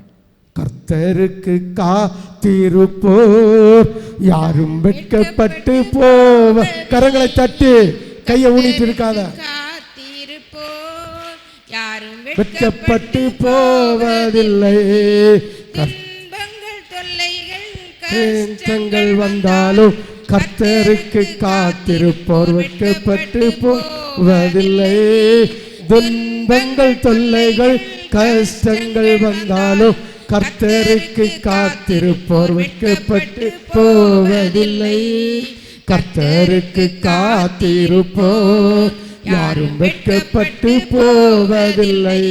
கர்த்தருக்கு காத்திருப்போர் யாரும் வெட்கப்பட்டு போவ. கரங்களை தட்டி கையை ஊனிட்டு இருக்காத. வெட்கப்பட்டு போவதில்லை. கஷ்டங்கள் வந்தாலும் கர்த்தருக்கு காத்திருப்போர் வெட்கப்பட்டு போவதில்லை. துன்பங்கள் தொல்லைகள் கஷ்டங்கள் வந்தாலும் கர்த்தருக்கு காத்திருப்போர் வெட்கப்பட்டு போவதில்லை. கர்த்தருக்கு காத்திருப்போர் யாரும் வெட்கப்பட்டு போவதில்லை.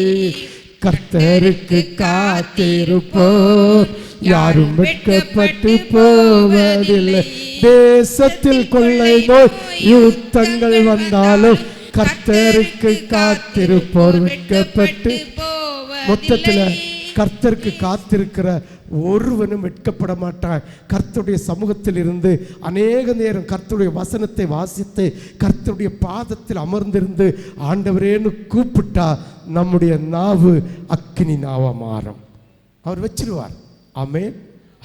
கர்த்தருக்கு காத்திருப்போர் யாரும் வெட்கப்பட்டு போவதில்லை. தேசத்தில் கொள்ளை நோய் யுத்தங்கள் வந்தாலும் கர்த்தருக்கு காத்திருப்போர் வெட்கப்பட்டு. மொத்தத்தில் கர்த்தருக்கு காத்திருக்கிற ஒருவனும் வெட்கப்பட மாட்டான். கர்த்தருடைய சமூகத்தில் இருந்து அநேக நேரம் கர்த்தருடைய வசனத்தை வாசித்து கர்த்தருடைய பாதத்தில் அமர்ந்திருந்து ஆண்டவரேன்னு கூப்பிட்டா நம்முடைய நாவு அக்கினி நாவா மாறும். அவர் வச்சிருவார். ஆமென்.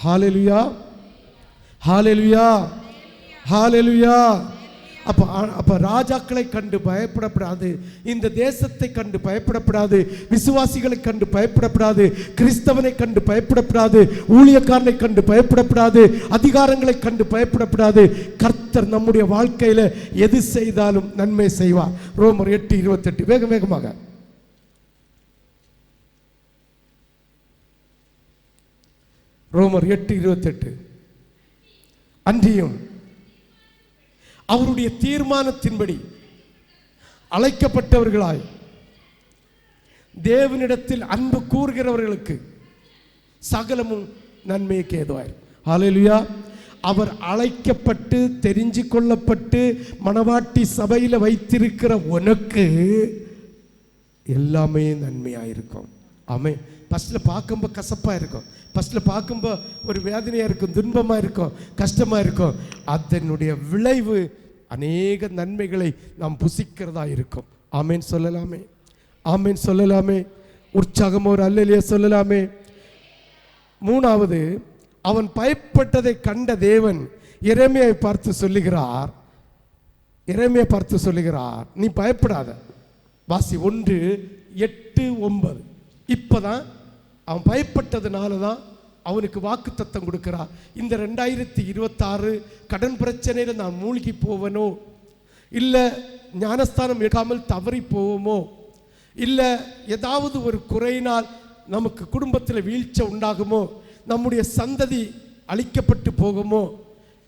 ஹல்லேலூயா, ஹல்லேலூயா, ஹல்லேலூயா. அப்ப ராஜாக்களை கண்டு பயப்படப்படாது, இந்த தேசத்தை கண்டு பயப்படப்படாது, விசுவாசிகளை கண்டு பயப்படப்படாது, கிறிஸ்தவனை கண்டு பயப்படப்படாது, ஊழியக்காரனை கண்டு பயப்படப்படாது, அதிகாரங்களை கண்டு பயப்படப்படாது. கர்த்தர் நம்முடைய வாழ்க்கையில எது செய்தாலும் நன்மை செய்வார். ரோமர் 8:28. வேக வேகமாக ரோமர் 8:28. அன்றியும் அவருடைய தீர்மானத்தின்படி அழைக்கப்பட்டவர்களாய் தேவனிடத்தில் அன்பு கூறுகிறவர்களுக்கு சகலமும் நன்மைக்கு ஏதுவாய். ஹல்லேலூயா. அவர் அழைக்கப்பட்டு தெரிஞ்சு கொள்ளப்பட்டு மணவாட்டி சபையில் வைத்திருக்கிற உனக்கு எல்லாமே நன்மையாயிருக்கும். ஆமென். ஃபஸ்ட்டில் பார்க்கும்போது கசப்பாக இருக்கும், ஃபஸ்ட்டில் பார்க்கும்போது ஒரு வேதனையாக இருக்கும், துன்பமாக இருக்கும், கஷ்டமாக இருக்கும். அதனுடைய விளைவு அநேக நன்மைகளை நாம் புசிக்கிறதா இருக்கும். ஆமேன் சொல்லலாமே, ஆமேன் சொல்லலாமே. உற்சாகம் ஒரு அல்லேலூயா சொல்லலாமே. மூணாவது, அவன் பயப்பட்டதை கண்ட தேவன் எரேமியாவை பார்த்து சொல்லுகிறார், எரேமியா பார்த்து சொல்லுகிறார், நீ பயப்படாத. வாசி 1:8-9. இப்போதான் அவன் பயப்பட்டதுனால தான் அவனுக்கு வாக்குத்தத்தம் கொடுக்கிறார். இந்த 2026 கடன் பிரச்சனையில் நான் மூழ்கி போவனோ, இல்லை ஞானஸ்தானம் எடுக்காமல் தவறி போவோமோ, இல்லை ஏதாவது ஒரு குறையினால் நமக்கு குடும்பத்தில் வீழ்ச்சி உண்டாகுமோ, நம்முடைய சந்ததி அழிக்கப்பட்டு போகுமோ,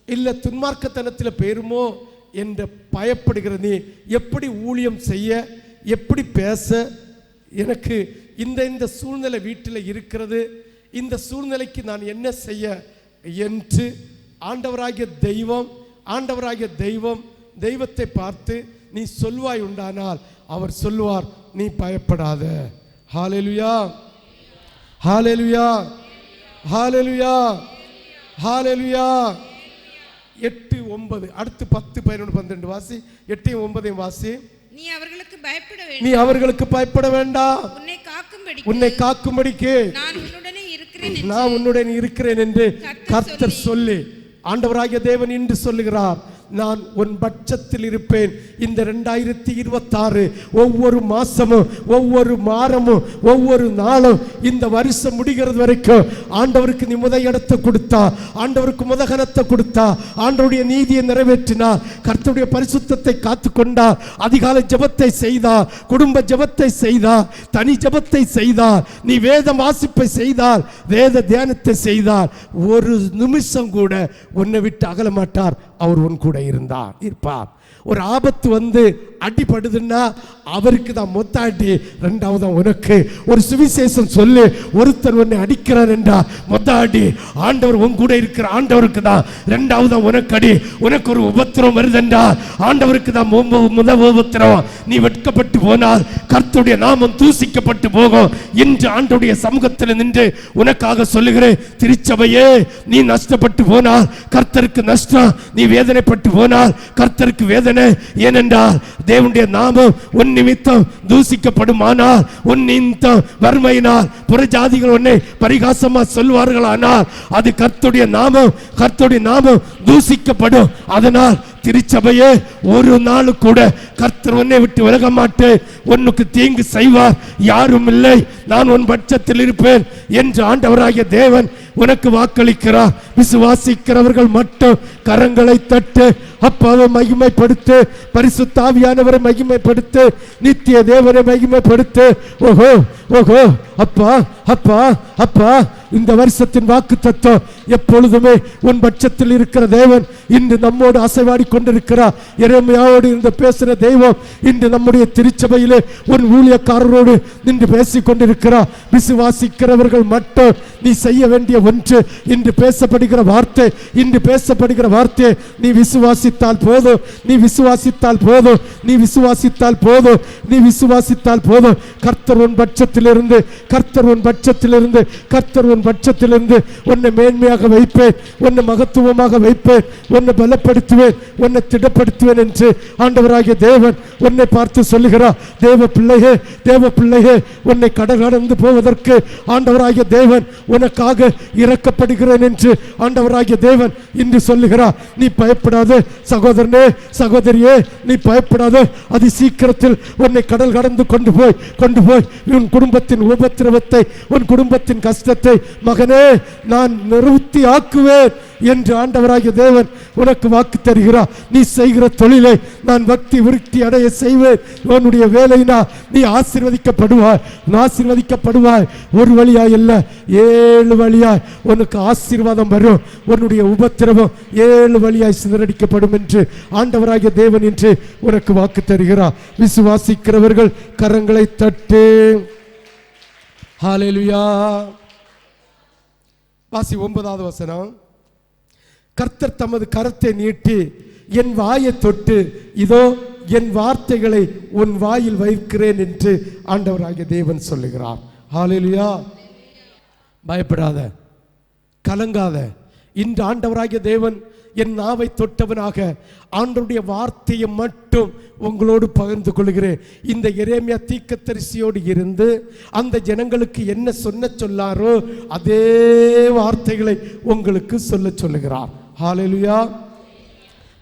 இல்லை துன்மார்க்கத்தனத்தில் பேருமோ என்று பயப்படுகிற நீ எப்படி ஊழியம் செய்ய, எப்படி பேச, எனக்கு இந்த சூழ்நிலை வீட்டில் இருக்கிறது, இந்த சூழ்நிலைக்கு நான் என்ன செய்ய என்று ஆண்டவராகிய தெய்வம் தெய்வத்தை பார்த்து நீ சொல்வாய் உண்டானால் அவர் சொல்வார், நீ பயப்படாத. ஹல்லேலூயா, ஹல்லேலூயா, ஹல்லேலூயா, ஹல்லேலூயா. 8-9. அடுத்து 10-11-12 வாசி. 8-9 வாசி. நீ அவர்களுக்கு பயப்பட வேண்டாம், நீ அவர்களுக்கு பயப்பட வேண்டாம், உன்னை காக்கும்படிக்கு நான் உன்னுடன் இருக்கிறேன் என்று கர்த்தர் சொல்லி ஆண்டவராகிய தேவன் இன்று சொல்லுகிறார், நான் உன் பட்சத்தில் இருப்பேன். இந்த 2026 ஒவ்வொரு மாசமும், ஒவ்வொரு வாரமும், ஒவ்வொரு நாளும், இந்த வருஷம் முடிகிறது வரைக்கும் ஆண்டவருக்கு நீ முத இடத்தை கொடுத்தா, ஆண்டவருக்கு முதகனத்தை கொடுத்தா, ஆண்டவருடைய நீதியை நிறைவேற்றினார், கர்த்தருடைய பரிசுத்தத்தை காத்து கொண்டார், அதிகாலை ஜெபத்தை செய்தார், குடும்ப ஜெபத்தை செய்தார், தனி ஜெபத்தை செய்தார், நீ வேதம் வாசிப்பை செய்தார், வேத தியானத்தை செய்தார், ஒரு நிமிஷம் கூட உன்னை விட்டு அகல மாட்டார். அவர் உன் கூட இருப்பார். ஒரு ஆபத்து வந்து அடிபடுதுன்னா அவருக்கு தான் மொத்தாட்டி, ரெண்டாவது உனக்கு ஒரு சுவிசேஷம் சொல்லு, ஒருத்தர் உன்னை அடிக்கிறார் என்றா மொத்தாடி, ஆண்டவர் உன் கூட இருக்கிற ஆண்டவருக்கு தான் ரெண்டாவது உனக்கு அடி. உனக்கு ஒரு உபத்திரம் வருதுன்றா ஆண்டவருக்கு தான் முத உபத்திரம். நீ வெட்கப்பட்டு போனால் கர்த்தருடைய நாமம் தூசிக்கப்பட்டு போகும். இன்று ஆண்டவருடைய சமூகத்தில் நின்று உனக்காக சொல்லுகிறேன், திருச்சபையே, நீ நஷ்டப்பட்டு போனால் கர்த்தருக்கு நஷ்டம், நீ வேதனைப்பட்டு போனால் கர்த்தருக்கு வேதனை. ஏனென்றால் தேவனுடைய நாமம் உன் நிமித்தம் தூசிக்கப்படுமானால், உன் நிமித்தம் வறுமையினால் புறஜாதிகள் உன்னை பரிகாசமா சொல்வார்களானால் அது கர்த்தருடைய நாமம் தூசிக்கப்படும். அதனால் திருச்சபையே, ஒரு நாள் கூட கர்த்தர் உன்னை விட்டு விலக மாட்டேன், உன்னுக்கு தீங்கு செய்வார் யாரும் இல்லை, நான் உன் பட்சத்தில் இருப்பேன் என்று ஆண்டவராகிய தேவன் உனக்கு வாக்களிக்கிறார். விசுவாசிக்கிறவர்கள் மட்டும் கரங்களை தட்டு, அப்பாவை மகிமைப்படுத்து, பரிசுத்த ஆவியானவரை மகிமைப்படுத்து, நித்திய தேவனை மகிமைப்படுத்து. ஓஹோ ஓஹோ, அப்பா அப்பா அப்பா, இந்த வருஷத்தின் வாக்கு தத்துவம் எப்பொழுதுமே உன் பட்சத்தில் இருக்கிற தேவன் இன்று நம்மோடு அசைவாடி கொண்டிருக்கிறார். எரேமியாவோடு இருந்து பேசுகிற தெய்வம் இன்று நம்முடைய திருச்சபையிலே உன் ஊழியக்காரரோடு நின்று பேசிக் கொண்டிருக்கிறார். விசுவாசிக்கிறவர்கள் மட்டும் நீ செய்ய வேண்டிய ஒன்று, இன்று பேசப்படுகிற வார்த்தை, இன்று பேசப்படுகிற வார்த்தை நீ விசுவாசித்தால் போதும், நீ விசுவாசித்தால் போதும், நீ விசுவாசித்தால் போதும், நீ விசுவாசித்தால் போதும். கர்த்தர் உன் பட்சத்திலிருந்து, கர்த்தர் உன் பட்சத்திலிருந்து, கர்த்தர் உன் பட்சத்திலிருந்து உன்னை மேன்மையாக வைப்பேன், உன்னை மகத்துவமாக வைப்பேன், உன்னை பலப்படுத்துவேன், உன்னை திடப்படுத்துவேன் என்று ஆண்டவராகிய தேவன் உன்னை பார்த்து சொல்லுகிறார். தேவ பிள்ளையே, தேவ பிள்ளையே, உன்னை கடந்து போவதற்கு ஆண்டவராகிய தேவன் உனக்காக இறக்கப்படுகிறேன் என்று ஆண்டவராகிய தேவன் இன்று சொல்லுகிறார். நீ பயப்படாத சகோதரனே, சகோதரியே, நீ பயப்படாத. அதி சீக்கிரத்தில் உன்னை கடல் கடந்து கொண்டு போய் உன் குடும்பத்தின் உபத்திரவத்தை, உன் குடும்பத்தின் கஷ்டத்தை, மகனே, நான் நிறுத்தி ஆக்குவேன் என்று ஆண்டவராகிய தேவன் உனக்கு வாக்கு தருகிறார். நீ செய்கிற தொழிலை நான் பக்தி விருத்தி அடைய செய்வேன். உன்னுடைய வேலைனா நீ ஆசீர்வதிக்கப்படுவாய், ஆசீர்வதிக்கப்படுவாய். ஒரு வழியாய் இல்ல, 7 வழியாய் உனக்கு ஆசீர்வாதம் வரும். உன்னுடைய உபத்திரவம் 7 வழியாய் சிதறடிக்கப்படும் என்று ஆண்டவராகிய தேவன் என்று உனக்கு வாக்கு தருகிறார். விசுவாசிக்கிறவர்கள் கரங்களை தட்டு. ஹல்லேலூயா. வாசி 9வது வசனம். கர்த்தர் தமது கரத்தை நீட்டி என் வாயை தொட்டு, இதோ என் வார்த்தைகளை உன் வாயில் வைக்கிறேன் என்று ஆண்டவராகிய தேவன் சொல்லுகிறார். ஹல்லேலூயா. பயப்படாத, கலங்காத. இன்று ஆண்டவராகிய தேவன் என் நாவை தொட்டவனாக ஆண்டவருடைய வார்த்தையை மட்டும் உங்களோடு பகிர்ந்து கொள்கிறேன். இந்த எரேமியா தீர்க்கதரிசியோடு இருந்து அந்த ஜனங்களுக்கு என்ன சொன்னாரோ அதே வார்த்தைகளை உங்களுக்கு சொல்லுகிறார். ஹல்லேலூயா,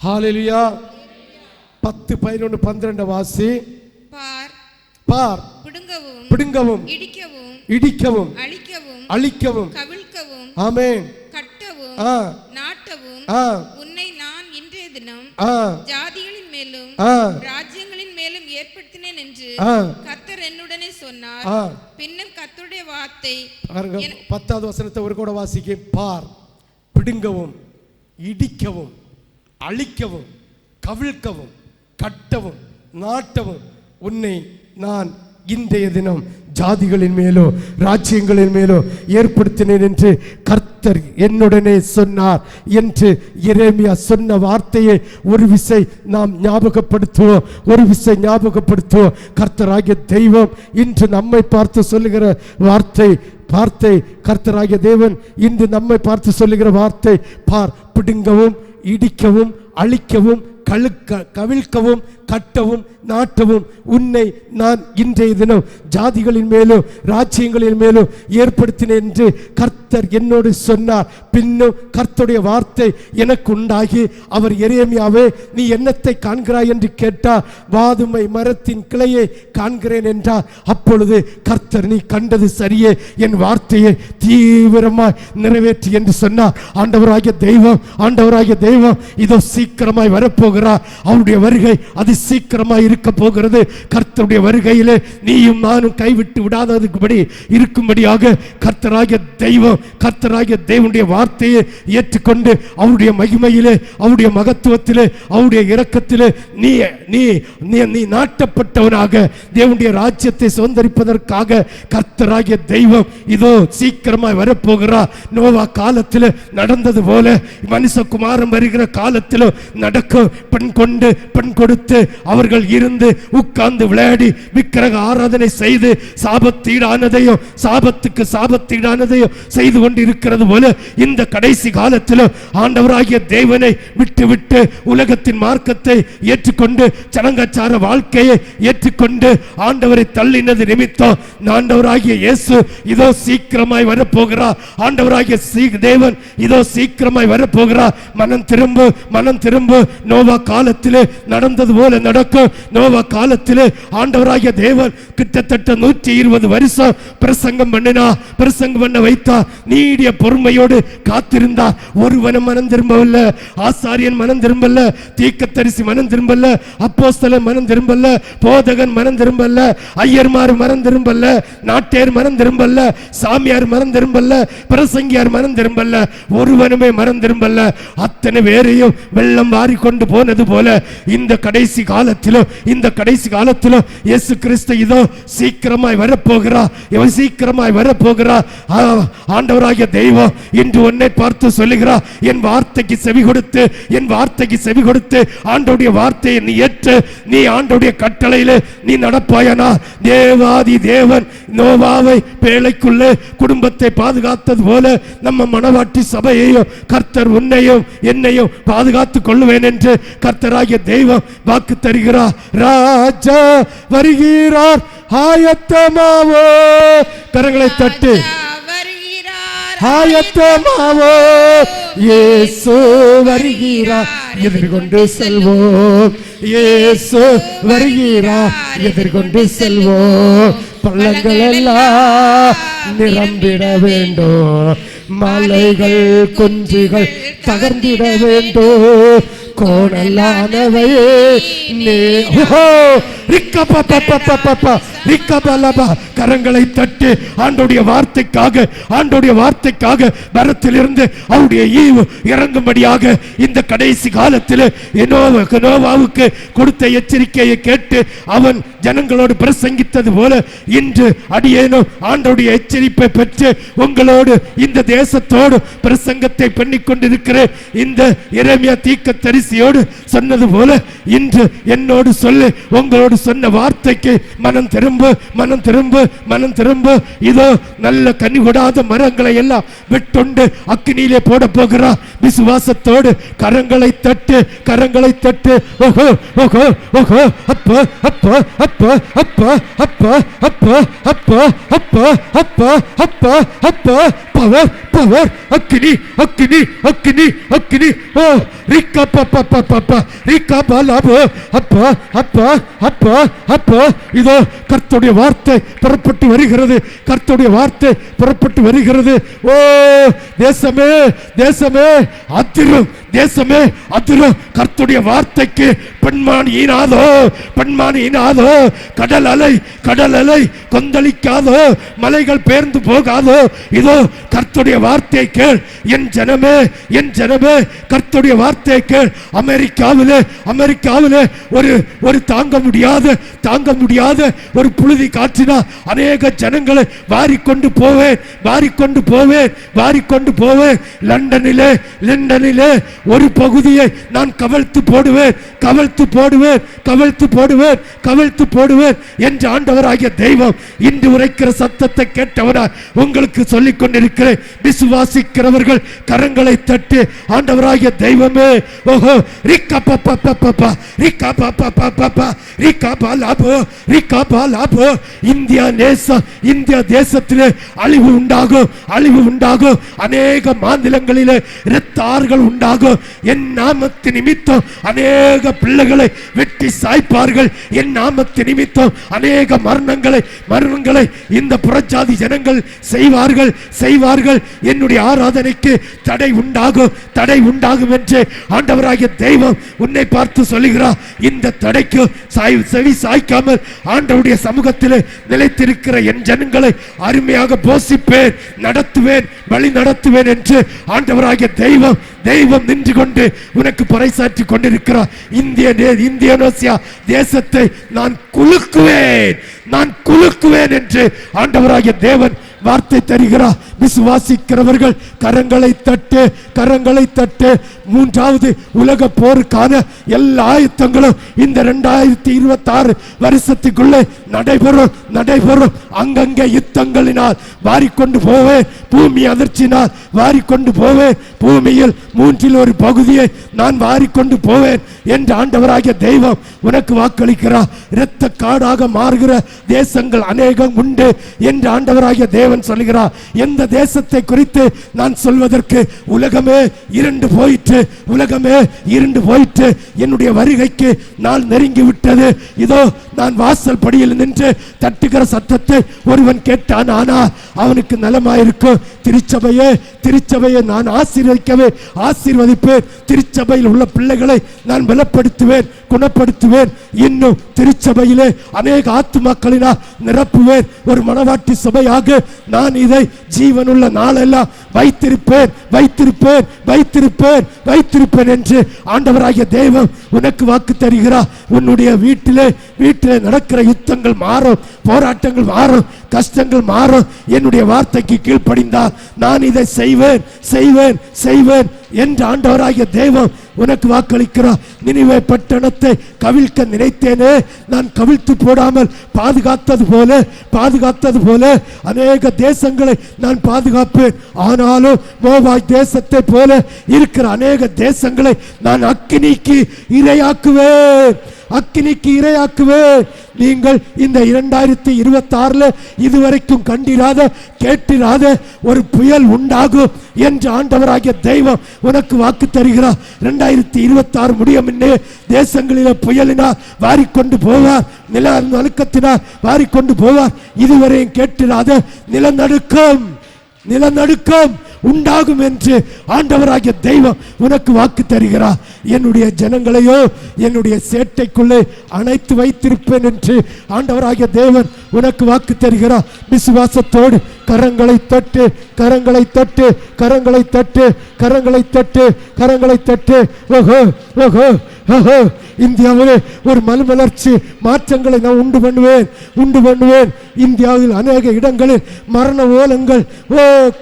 ஹல்லேலூயா. 10, 11, 12 வாசி. பார், பிடுங்கவும், இடிக்கவும், அழிக்கவும், கவிழ்க்கவும், ஆமென், கட்டவும், நாட்டவும், உன்னை நான் இன்றைய தினம் ஜாதிகளின் மேலும் ராஜ்யங்களின் மேலும் ஏற்படுத்தினேன் என்று கர்த்தர் என்னுடனே சொன்னார். பின்னும் கர்த்தருடைய வார்த்தை. 10வது வசனத்தை ஒரு கூட வாசிக்க. பார், பிடுங்கவும், இடிக்கவும், அழிக்கவும், கவிழ்க்கவும், கட்டவும், நாட்டவும் உன்னை நான் இன்றைய தினம் ஜாதிகளின் மேலோ ராஜ்யங்களின் மேலோ ஏற்படுத்தினேன் என்று கர்த்தர் என்னுடனே சொன்னார் என்று எரேமியா சொன்ன வார்த்தையை ஒரு விசை நாம் ஞாபகப்படுத்துவோம், ஒரு விசை ஞாபகப்படுத்துவோம். கர்த்தராகிய தெய்வம் இன்று நம்மை பார்த்து சொல்லுகிற வார்த்தை கர்த்தராகிய தேவன் இன்று நம்மை பார்த்து சொல்லுகிற வார்த்தை, பார், பிடுங்கவும், இடிக்கவும், அழிக்கவும், கவிழ்க்கவும், கட்டவும், நாட்டவும் உன்னை நான் இன்றைய தினம் ஜாதிகளின் மேலும் ராஜ்யங்களின் மேலும் ஏற்படுத்தினேன் என்று கர்த்தர் என்னோடு சொன்னார். பின்னும் கர்த்தருடைய வார்த்தை எனக்கு உண்டாகி, அவர் எரேமியாவே நீ என்னத்தை காண்கிறாய் என்று கேட்டார். வாதுமை மரத்தின் கிளையை காண்கிறேன் என்றார். அப்பொழுது கர்த்தர் நீ கண்டது சரியே, என் வார்த்தையை தீவிரமாய் நிறைவேற்றி என்று சொன்னார். ஆண்டவராகிய தெய்வம் இதோ சீக்கிரமாய் வரப்போகிறார். அவருடைய வருகை அது சீக்கிரமாய் இருக்க போகிறது. கர்த்தருடைய வருகையிலே நீயும் நானும் கைவிட்டு விடாததுபடி இருக்கும்படியாக கர்த்தராகிய தேவனுடைய வார்த்தையை ஏற்றுக்கொண்டு அவருடைய மகிமையிலே, அவருடைய மகத்துவத்திலே, அவருடைய இரக்கத்திலே நீ நீ நீ நாட்டப்பட்டவனாக தேவனுடைய ராஜ்யத்தை சுதந்தரிப்பதற்காக கர்த்தராகிய தெய்வம் இதோ சீக்கிரமாய் வரப்போகிறார். நோவா காலத்தில் நடந்தது போல மனுஷகுமாரன் வருகிற காலத்தில் நடக்கும். பெண் கொடுத்து அவர்கள் இருந்து உட்கார்ந்து விளையாடி விக்கிரக ஆராதனை செய்து சாபத்தீடானதையும் செய்து கொண்டு இருக்கிறது போல இந்த கடைசி காலத்தில் ஆண்டவராகிய தேவனை விட்டு உலகத்தின் மார்க்கத்தை ஏற்றுக்கொண்டு சடங்காச்சார வாழ்க்கையை ஏற்றுக்கொண்டு ஆண்டவரை தள்ளினது நிமித்தம் ஆண்டவராகிய இயேசு இதோ சீக்கிரமாய் வரப்போகிறார். ஆண்டவராகிய தேவன் இதோ சீக்கிரமாய் வரப்போகிறார். மனம் திரும்ப நோவா காலத்திலே நடந்தது போல நடக்கும். நோவா காலத்திலே ஆண்டவராகிய தேவன் கிட்டத்தட்ட 120 வருஷம் பிரசங்கம் பண்ண வைத்தார். நீடிய பொறுமையோடு காத்திருந்தார். ஒருவனும் மனம் திரும்பவில்ல. ஆசாரியன் மனம் திரும்பல, தீர்க்கதரிசி மனம் திரும்பல, அப்போஸ்தலன் மனம் திரும்பல, போதகன் மனம் திரும்பல, ஐயர்மார் மனம் திரும்பல, நாட்டியர் மனம் திரும்பல, சாமியார் மனம் திரும்பல, பிரசங்கியார் மனம் திரும்பல, ஒருவனுமே மனம் திரும்பல. அத்தனை பேரையும் வெள்ளம் வாரி கொண்டு போனது போல இந்த கடைசி காலத்திலும் இயேசு கிறிஸ்து இதோ சீக்கிரமாய் வரப்போகிறார். ஆண்டவராகிய தெய்வம் இன்று உன்னை பார்த்து சொல்லுகிறார், என் வார்த்தைக்கு செவி கொடுத்து ஆண்டவருடைய வார்த்தையை நீ ஏற்று நீ ஆண்டவருடைய கட்டளையிலே நீ நடப்பாயனா. தேவாதி தேவன் நோவாவை பேழைக்குள்ளே குடும்பத்தை பாதுகாத்தது போல நம்ம மனவாட்டி சபையையும் கர்த்தர் உன்னையும் என்னையும் பாதுகாத்துக் கொள்ளுவேன் என்று கர்த்தராகிய தெய்வம் வாக்கு தருகிறார். ராஜா வருகிறார், ஆயத்தமாவோ. கரங்களை தட்டு ஆயத்தமாவோ. இயேசு வருகிறார், எதிர்கொண்டு செல்வோம். இயேசு வருகிறார், எதிர்கொண்டு செல்வோம். பள்ளங்கள் எல்லாம் நிரம்பிட வேண்டும், மலைகள் குன்றுகள் தகர்ந்திட வேண்டும். கோணலானவை கரங்களை தட்டு ஆண்டோடைய வார்த்தைக்காக பரத்திலிருந்து அவருடைய ஈவு இறங்கும்படியாக இந்த கடைசி காலத்தில் நோவாவுக்கு கொடுத்த எச்சரிக்கையை கேட்டு அவன் ஜனங்களோடு பிரசங்கித்தது போல இன்று அடியேனும் ஆண்டோடைய எச்சரிப்பை பெற்று உங்களோடு இந்த தேசத்தோடு பிரசங்கத்தை பண்ணிக் கொண்டிருக்கிறேன். இந்த எரேமியா தீர்க்கதரிசியோடு சொன்னது போல இன்று என்னோடு சொல்லு, உங்களோடு சொன்ன வார்த்தைக்கு மனம் திரும்ப. இதோ நல்ல கனி கொடாத மரங்களை எல்லாம் வெட்டுண்டு அக்கினியிலே போட போகிறார். விசுவாசத்தோடு கரங்களை தட்டு. ஓஹோ ஓஹோ ஓஹோ அப்பா அப்பா அப்பா அப்பா அப்பா அப்பா அப்பா அப்பா அப்பா அப்பா அப்பா பவர் பவர் அக்கினி அக்கினி அக்கினி அக்கினி. ஓ ரிக்கா பாப்பா பாப்பா ரிக்கா பாலாபோ அப்பா அப்பா அப்பா அப்பா. இதோ கர்த்தருடைய வார்த்தை புறப்பட்டு வருகிறது, கர்த்தருடைய வார்த்தை புறப்பட்டு வருகிறது. ஓ தேசமே தேசமே அதிரும், தேசமே அதிரும். கர்த்தருடைய வார்த்தைக்கு பெண்மானி ஈனாதோ, கடல் அலை கொந்தளிக்காதோ, மலைகள் பெயர்ந்து போகாதோ. இதோ கர்த்தருடைய வார்த்தை கேள் என் ஜனமே கர்த்தருடைய வார்த்தை கேள். அமெரிக்காவிலே ஒரு தாங்க முடியாத ஒரு புழுதி காற்றினா அநேக ஜனங்களை வாரிக்கொண்டு போவேன். லண்டனிலே ஒரு பகுதியை நான் கவிழ்த்து போடுவேன் என்று ஆண்டவராகிய தெய்வம் இன்று உரைக்கிற சத்தத்தை கேட்டவனாய் உங்களுக்கு சொல்லிக் கொண்டிருக்க சொல்லுகிறேன், விசுவாசிக்கிறவர்கள் கரங்களை தட்டி ஆண்டவராகிய தெய்வமே, ஓஹோ ரிக்கா பாப்பா பாப்பா ரிக்கா பாப்பா பாப்பா ரிக்கா பாலாபோ ரிக்கா பாலாபோ. இந்திய தேசத்திலே அழிவு உண்டாகும். அநேக மாநிலங்களிலே இரத்தார்கள் உண்டாகும். என் நாமத்து நிமித்தம் அநேக பிள்ளைகளை வெட்டி சாய்ப்பார்கள். என் நாமத்து நிமித்தம் அநேக மரணங்களை இந்த புறஜாதி ஜனங்கள் செய்வார்கள். என்னுடைய ஆராதனைக்கு தடை உண்டாகும் என்று ஆண்டவராகிய தெய்வம் உன்னை பார்த்து சொல்லுகிறார். இந்த தடைக்கு செவி சாய்க்காமல் ஆண்டவருடைய சமூகத்தில் நிலைத்திருக்கிற என் ஜனங்களை அருமையாக போஷிப்பேன், நடத்துவேன், வழி நடத்துவேன் என்று ஆண்டவராகிய தெய்வம் நின்று கொண்டு உனக்கு பறைசாற்றி கொண்டிருக்கிறார். இந்தோனேசியா தேசத்தை நான் குலுக்குவேன் என்று ஆண்டவராகிய தேவன் வார்த்தை தருகிறார். விசுவாசிக்கிறவர்கள் கரங்களை தட்டு. மூன்றாவது உலக போருக்கான எல்லா ஆயத்தங்களும் இந்த 2026 வருஷத்துக்குள்ளே நடைபெறும். அங்கங்கே யுத்தங்களினால் வாரிக்கொண்டு போவேன், பூமி அதிர்ச்சினால் வாரிக்கொண்டு போவேன், பூமியில் 1/3 பகுதியை நான் வாரிக்கொண்டு போவேன் என்று ஆண்டவராகிய தெய்வம் உனக்கு வாக்களிக்கிறார். இரத்த காடாக மாறுகிற தேசங்கள் அநேகம் உண்டு என்று ஆண்டவராகிய தேவன் சொல்கிறார். எந்த தேசத்தை குறித்து நான் சொல்வதற்கு உலகமே இருண்டு போயிற்று. என்னுடைய வருகைக்கு நான் நெருங்கி விட்டது. இதோ நான் வாசல் படியில் நின்று தட்டுகிற சத்தத்தை ஒருவன் கேட்டான், ஆனால் அவனுக்கு நலமாயிருக்கும். திருச்சபையை நான் ஆசீர்வதிப்பேன். திருச்சபையில் உள்ள பிள்ளைகளை நான் பலப்படுத்துவேன், குணப்படுத்துவேன். இன்னும் திருச்சபையிலே அநேக ஆத்துமாக்களினால் நிரப்புவேன். ஒரு மனவாட்டி சபையாக நான் இதை ஜீவனுள்ள நாளெல்லாம் வைத்திருப்பேன் என்று ஆண்டவராகிய தெய்வம் உனக்கு வாக்கு தருகிறார். உன்னுடைய வீட்டிலே நடக்கிற யுத்தங்கள் மாறும், போராட்டங்கள் மாறும், கஷ்டங்கள் மாறும். என்னுடைய வார்த்தைக்கு கீழ்ப்படிந்தால் நான் இதை செய்வேன் என்று ஆண்டவராகிய தெய்வம் உனக்கு வாக்களிக்கிறார். நினிவே பட்டணத்தை கவிழ்க்க நினைத்தேனே, நான் கவிழ்த்து போடாமல் பாதுகாத்தது போல அநேக தேசங்களை நான் பாதுகாப்பேன். ஆனாலும் மோவாய் தேசத்தை போல இருக்கிற அநேக தேசங்களை நான் அக்கினிக்கு இரையாக்குவேன். நீங்கள் இந்த 2026 இதுவரைக்கும் கேட்டிராத ஒரு புயல் உண்டாகும் என்று ஆண்டவராகிய தெய்வம் உனக்கு வாக்கு தருகிறார். 2026 முடியும் முன்னே தேசங்களிலே புயலினால் வாரிக்கொண்டு போவார், நிலநடுக்கத்தினால் வாரிக்கொண்டு போவார். இதுவரையும் கேட்டிராத நிலநடுக்கம் உண்டாகும் என்று ஆண்டவராகிய தெய்வம் உனக்கு வாக்கு தருகிறார். என்னுடைய ஜனங்களையோ என்னுடைய சேட்டைக்குள்ளே அணைத்து வைத்திருப்பேன் என்று ஆண்டவராகிய தேவன் உனக்கு வாக்கு தருகிறார். விசுவாசத்தோடு கரங்களை தட்டு. ஓஹோ இந்தியாவிலே ஒரு மறுமலர்ச்சி மாற்றங்களை நான் உண்டு பண்ணுவேன். இந்தியாவில் அநேக இடங்களில் மரண ஓலங்கள்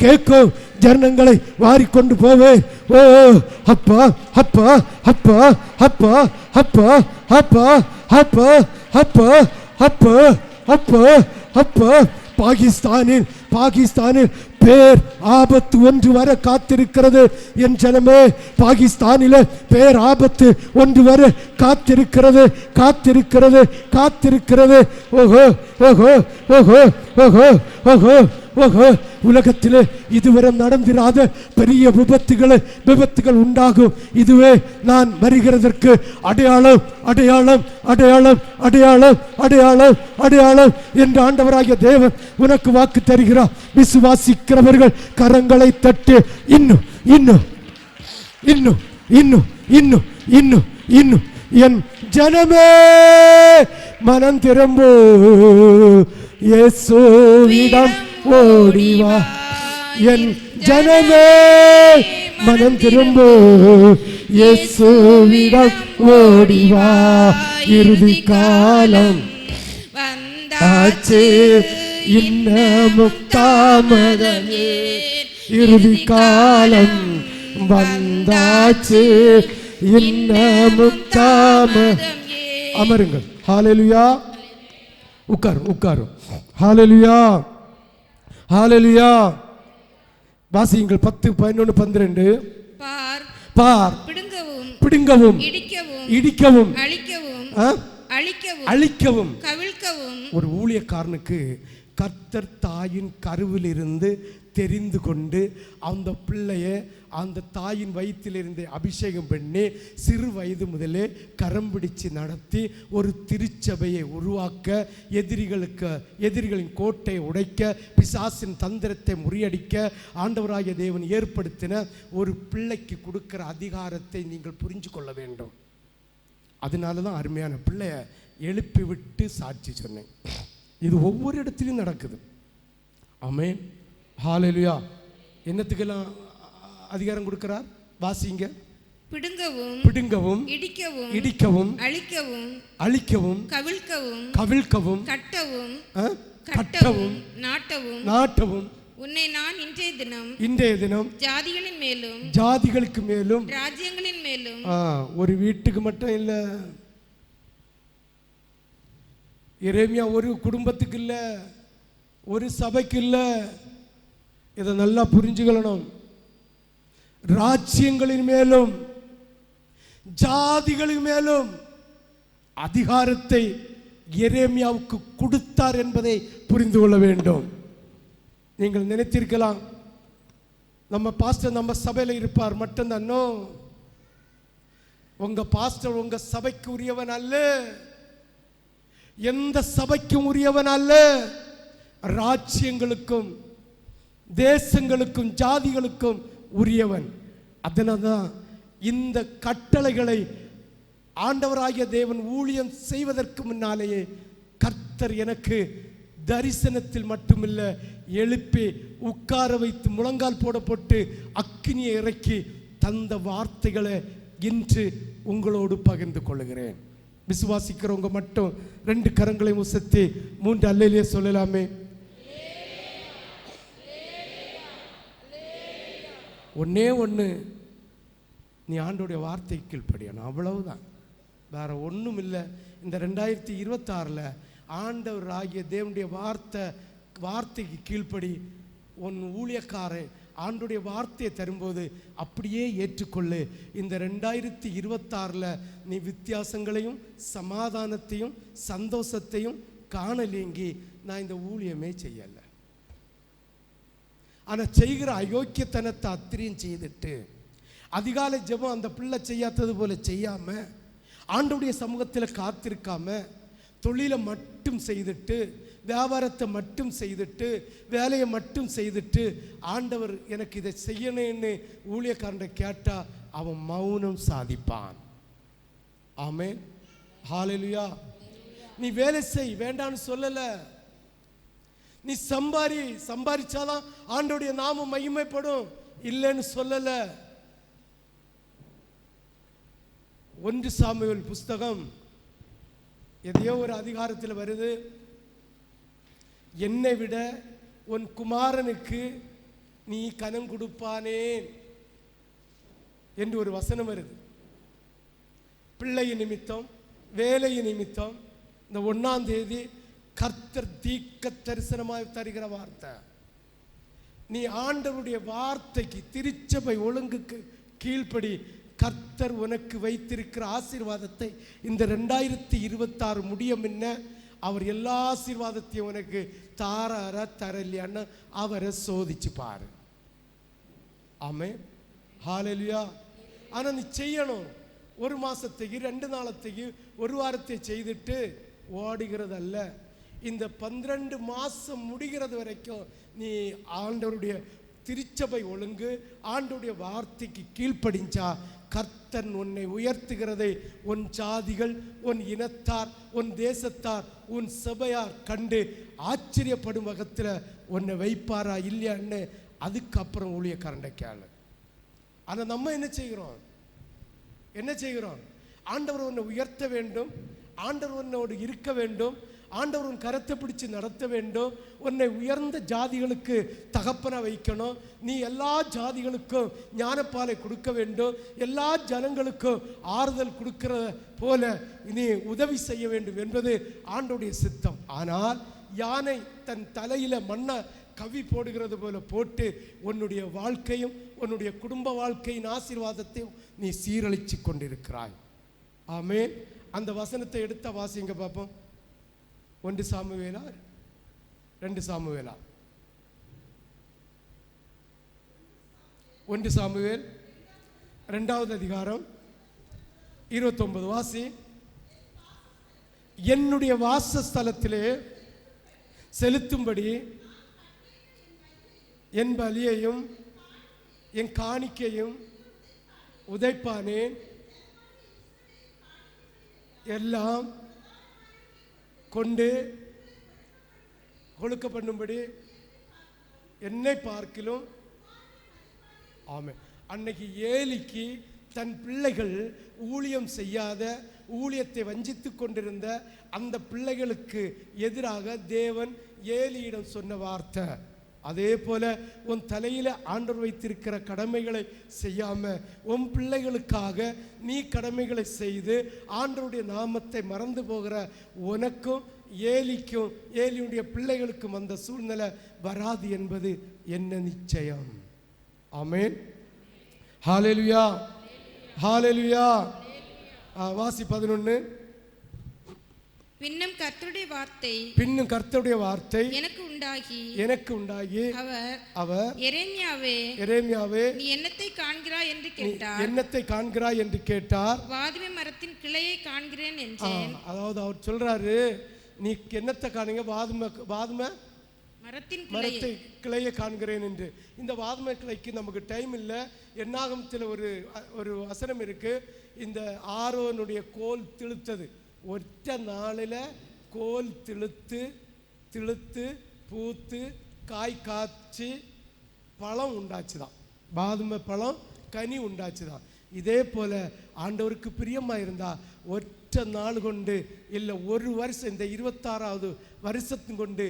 கேட்கும். ஜனங்களை வாரிக்கொண்டு போவேன். ஓ அப்பா அப்பா அப்பா அப்பா அப்பா அப்பா அப்பா அப்பா அப்பா அப்பா அப்பா பாகிஸ்தானில் பேர் ஆபத்து ஒன்று வர காத்திருக்கிறது. என் ஜனமே, பாகிஸ்தானிலே பேர் ஆபத்து ஒன்று வர காத்திருக்கிறது. ஓஹோ ஓஹோ ஓஹோ ஓஹோ ஓஹோ ஓஹோ உலகத்திலே இதுவரை நடந்திராத பெரிய விபத்துகள் உண்டாகும். இதுவே நான் வருகிறதற்கு அடையாளம் என்று ஆண்டவராகிய தேவன் உனக்கு வாக்கு தருகிறார். விசுவாசிக்கிறவர்கள் கரங்களை தட்டு. இன்னும் என் ஜனமே மனம் திரும்பு, இயேசுவிடம் ஓடிவா. என் ஜனமே மனம் திரும்பு, இயேசுவிடம் ஓடிவா. இறுதி காலம் வந்தாச்சு, இன்னமும் தாமதமே. இறுதி காலம் வந்தாச்சு, இன்னமும் தாமதமே. அமருங்கள். ஹல்லேலூயா. உட்காரும். ஹல்லேலூயா. வாசியுங்கள் 10, 11, 12. பார், பார், பிடுங்கவும், பிடுங்கவும், இடிக்கவும், இடிக்கவும், அழிக்கவும், அழிக்கவும், அழிக்கவும். கவிழ்க்கவும். ஒரு ஊழியக்காரனுக்கு கர்த்தர் தாயின் கருவிலிருந்து தெரிந்து கொண்டு அந்த பிள்ளைய அந்த தாயின் வயிற்றிலிருந்து அபிஷேகம் பண்ணி சிறு வயது முதலே கரம் பிடிச்சு நடத்தி ஒரு திருச்சபையை உருவாக்க, எதிரிகளின் கோட்டையை உடைக்க, பிசாசின் தந்திரத்தை முறியடிக்க ஆண்டவராகிய தேவன் ஏற்படுத்தின ஒரு பிள்ளைக்கு கொடுக்கிற அதிகாரத்தை நீங்கள் புரிஞ்சு கொள்ள வேண்டும். அதனால தான் அருமையான பிள்ளைய எழுப்பி விட்டு சாட்சி சொன்னேன். இது ஒவ்வொரு இடத்துலையும் நடக்குது. ஆமென், ஹல்லேலூயா. என்னத்துக்கெல்லாம் அதிகாரம் கொடுக்கிறார்? வாசிங்க. பிடுங்கவும், பிடுங்கவும், இடிக்கவும், இடிக்கவும், அழிக்கவும், அழிக்கவும், கவிழ்க்கவும், கவிழ்க்கவும், கட்டவும், கட்டவும், நாட்டவும், நாட்டவும். உன்னை நான் இன்றைய தினம் ஜாதிகளின் மேலும், ஜாதிகளுக்கு மேலும், ராஜ்யங்களின் மேலும். ஒரு வீட்டுக்கு மட்டும் இல்ல, எரேமியா ஒரு குடும்பத்துக்கு இல்ல, ஒரு சபைக்கு இல்ல. இதை நல்லா புரிஞ்சுக்கணும். ராஜ்யங்களின் மேலும், ஜாதிகளின் மேலும் அதிகாரத்தை எரேமியாவுக்கு கொடுத்தார் என்பதை புரிந்து கொள்ள வேண்டும். நீங்கள் நினைத்திருக்கலாம், நம்ம பாஸ்டர் நம்ம சபையில் இருப்பார் மட்டும்தான். உங்க பாஸ்டர் உங்க சபைக்கு உரியவன் அல்ல, எந்த சபைக்கும் உரியவன் அல்ல. ராஜ்யங்களுக்கும் தேசங்களுக்கும் ஜாதிகளுக்கும் உரியவன். அதனால்தான் இந்த கட்டளைகளை ஆண்டவராகிய தேவன் ஊழியம் செய்வதற்கு முன்னாலேயே கர்த்தர் எனக்கு தரிசனத்தில் மட்டுமில்ல, எழுப்பி உட்கார வைத்து முழங்கால் போடப்பட்டு அக்கினியை இறக்கி தந்த வார்த்தைகளை இன்று உங்களோடு பகிர்ந்து கொள்கிறேன். விசுவாசிக்கிறவங்க மட்டும் 2 கரங்களை உசத்தி 3 அல்லேலூயா சொல்லலாமே. ஒன்னே ஒன்று, நீ ஆண்டோடைய வார்த்தை கீழ்ப்படியணும், அவ்வளவுதான், வேற ஒன்றும் இல்லை. இந்த 2026 ஆண்டவர் ஆகிய தேவனுடைய வார்த்தைக்கு கீழ்ப்படி. உன் ஊழியக்காரன் ஆண்டுடைய வார்த்தையை தரும்போது அப்படியே ஏற்றுக்கொள்ளு. இந்த 2026 நீ வித்தியாசங்களையும் சமாதானத்தையும் சந்தோஷத்தையும் காணலேங்கி நான் இந்த ஊழியமே செய்யலை. ஆனால் செய்கிற அயோக்கியத்தனத்தை அத்திரியும் செய்துட்டு அதிகாலை ஜெபம் அந்த பிள்ளை செய்யாதது போல செய்யாம, ஆண்டவருடைய சமூகத்தில் காத்திருக்காம, தொழிலை மட்டும் செய்துட்டு, வியாபாரத்தை மட்டும் செய்துட்டு, வேலையை மட்டும் செய்துட்டு, ஆண்டவர் எனக்கு இதை செய்யணும்னு ஊழியக்காரனை கேட்டா அவன் மௌனம் சாதிப்பான். ஆமென், ஹல்லேலூயா. நீ வேலை செய், வேண்டான்னு சொல்லல. நீ சம்பாரிச்சாதான் ஆண்டவருடைய நாமம் மகிமைப்படும், இல்லைன்னு சொல்லல. 1 சாமுவேல் புஸ்தகம் எதையோ ஒரு அதிகாரத்தில் வருது, என்னை விட உன் குமாரனுக்கு நீ கனம் கொடுப்பானேன் என்று ஒரு வசனம் வருது. பிள்ளையின் நிமித்தம், வேலையின் நிமித்தம் இந்த 1ஆம் தேதி கர்த்தர் தீர்க்க தரிசனமாய் தருகிற வார்த்தை. நீ ஆண்டவருடைய வார்த்தைக்கு, திருச்சபை ஒழுங்குக்கு கீழ்ப்படி. கர்த்தர் உனக்கு வைத்திருக்கிற ஆசீர்வாதத்தை இந்த 2026 முடியும் என்ன அவர் எல்லா ஆசீர்வாதத்தையும் உனக்கு தாராரா தரலையான்னு அவரை சோதிச்சு பாரு. ஆமென், ஹல்லேலூயா. ஆனால் நீ செய்யணும். 1 மாசத்துக்கு 2 நாளத்துக்கு 1 வாரத்தை செய்துட்டு ஓடுகிறது அல்ல. இந்த 12 மாசம் முடிகிறது வரைக்கும் நீ ஆண்டவருடைய திருச்சபை ஒழுங்கு, ஆண்டவருடைய வார்த்தைக்கு கீழ்ப்படிஞ்சா கர்த்தர் உன்னை உயர்த்துகிறதை உன் ஜாதிகள், உன் இனத்தார், உன் தேசத்தார், உன் சபையார் கண்டு ஆச்சரியப்படும் வகத்தில் உன்னை வைப்பாரா இல்லையான்னு அதுக்கப்புறம் ஊழியக்காரண்ட கேளு. ஆனால் நம்ம என்ன செய்கிறோம்? ஆண்டவர் உன்னை உயர்த்த வேண்டும், ஆண்டவர் உன்னோடு இருக்க வேண்டும், ஆண்டவர் உன் கரத்தை பிடிச்சு நடத்த வேண்டும், உன்னை உயர்ந்த ஜாதிகளுக்கு தகப்பன வைக்கணும், நீ எல்லா ஜாதிகளுக்கும் ஞானப்பாலை கொடுக்க வேண்டும், எல்லா ஜனங்களுக்கும் ஆறுதல் கொடுக்கிற போல நீ உதவி செய்ய வேண்டும் என்பது ஆண்டவருடைய சித்தம். ஆனால் யானை தன் தலையில மண்ணை கவி போடுகிறது போல போட்டு உன்னுடைய வாழ்க்கையும் உன்னுடைய குடும்ப வாழ்க்கையின் ஆசீர்வாதத்தையும் நீ சீரழிச்சு கொண்டிருக்கிறாய். ஆமென். அந்த வசனத்தை எடுத்த வாசிங்க பார்ப்போம். 1 சாமுவேலா 2 சாமுவேலா? 1 சாமுவேல் 2வது அதிகாரம் 29 வாசி. என்னுடைய வாசஸ்தலத்திலே செலுத்தும்படி என் பலியையும் என் காணிக்கையும் உதைப்பானேன், எல்லாம் கொண்டு கொழுக்க பண்ணும்படி என்னை பார்க்கிலும். ஆமென். அன்னைக்கு ஏலிக்கு தன் பிள்ளைகள் ஊழியம் செய்யாத, ஊழியத்தை வஞ்சித்து கொண்டிருந்த அந்த பிள்ளைகளுக்கு எதிராக தேவன் ஏலியிடம் சொன்ன வார்த்தை, அதே போல உன் தலையில ஆண்டவர் வைத்திருக்கிற கடமைகளை செய்யாம உன் பிள்ளைகளுக்காக நீ கடமைகளை செய்து ஆண்டவருடைய நாமத்தை மறந்து போகிற உனக்கும் ஏலிக்கும் ஏலியுடைய பிள்ளைகளுக்கும் அந்த சூழ்நிலை வராது என்பது என்ன நிச்சயம். ஆமென். ஹல்லேலூயா, ஹல்லேலூயா. வாசி 11. பின்னும் கர்த்தருடைய வார்த்தை எனக்கு உண்டாகி அவர் எரேமியாவே நீ என்னத்தை காண்கிறாய் என்று கேட்டார். வாதுமை மரத்தின் கிளையை காண்கிறேன் என்றேன். அதாவது அவர் சொல்றாரு, நீ என்னத்தை காணுங்க? வாதுமை மரத்தை கிளையை காண்கிறேன் என்று. இந்த வாதுமை கிளைக்கு நமக்கு டைம் இல்லை. என்னாகமத்தில் ஒரு வசனம் இருக்கு. இந்த ஆரோனுடைய கோல் திழுத்தது, ஒற்ற நாளில் கோல் திழுத்து பூத்து காய் காய்ச்சி பழம் உண்டாச்சுதான். பாதுமை பழம் கனி உண்டாச்சுதான். இதே போல ஆண்டவருக்கு பிரியமாக இருந்தா ஒற்ற நாள் கொண்டு இல்லை ஒரு வருஷம், இந்த 26வது வருஷத்தின் கொண்டு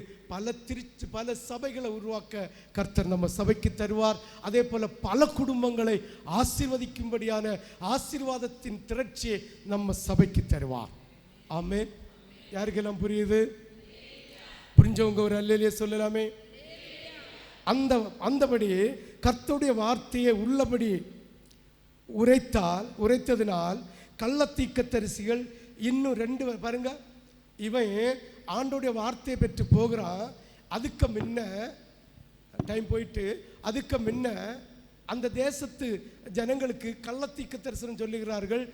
பல சபைகளை உருவாக்க கர்த்தர் நம்ம சபைக்கு தருவார். அதே போல பல குடும்பங்களை ஆசீர்வதிக்கும்படியான ஆசீர்வாதத்தின் திரட்சியை நம்ம சபைக்கு தருவார். ஆமென். யாருக்கெல்லாம் புரியுது? புரிஞ்சவங்க ஒரு அல்லேலூயா சொல்லலாமே. அந்தபடி கர்த்தருடைய வார்த்தையை உள்ளபடி உரைத்ததினால் கள்ளத்தீக்கத்தரிசிகள் இன்னும் 2 பாருங்க, இவன் ஆண்டோடைய வார்த்தையை பெற்று போகிறான். அதுக்கு முன்ன டைம் போயிட்டு அதுக்கு முன்ன அந்த தேசத்து ஜனங்களுக்கு கள்ளத்தீக்கத்தரிசனம் சொல்லுகிறார்கள்.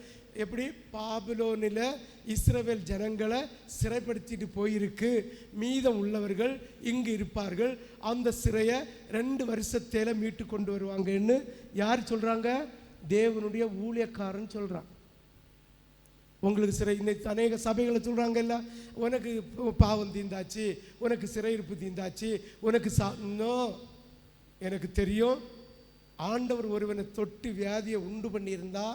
எப்படி? பாபிலோனில் இஸ்ரவேல் ஜனங்களை சிறைப்படுத்திட்டு போயிருக்கு, மீதம் உள்ளவர்கள் இங்கு இருப்பார்கள், அந்த சிறையை 2 வருஷத்தில் மீட்டு கொண்டு வருவாங்கன்னு யார் சொல்கிறாங்க? தேவனுடைய ஊழியக்காரன் சொல்கிறான். உங்களுக்கு சிறை இன்னைக்கு அநேக சபைகளை சொல்கிறாங்க, இல்லை உனக்கு பாவம் தீந்தாச்சு, உனக்கு சிறையிருப்பு தீந்தாச்சு, உனக்கு எனக்கு தெரியும். ஆண்டவர் ஒருவனை தொட்டு வியாதியை உண்டு பண்ணியிருந்தா,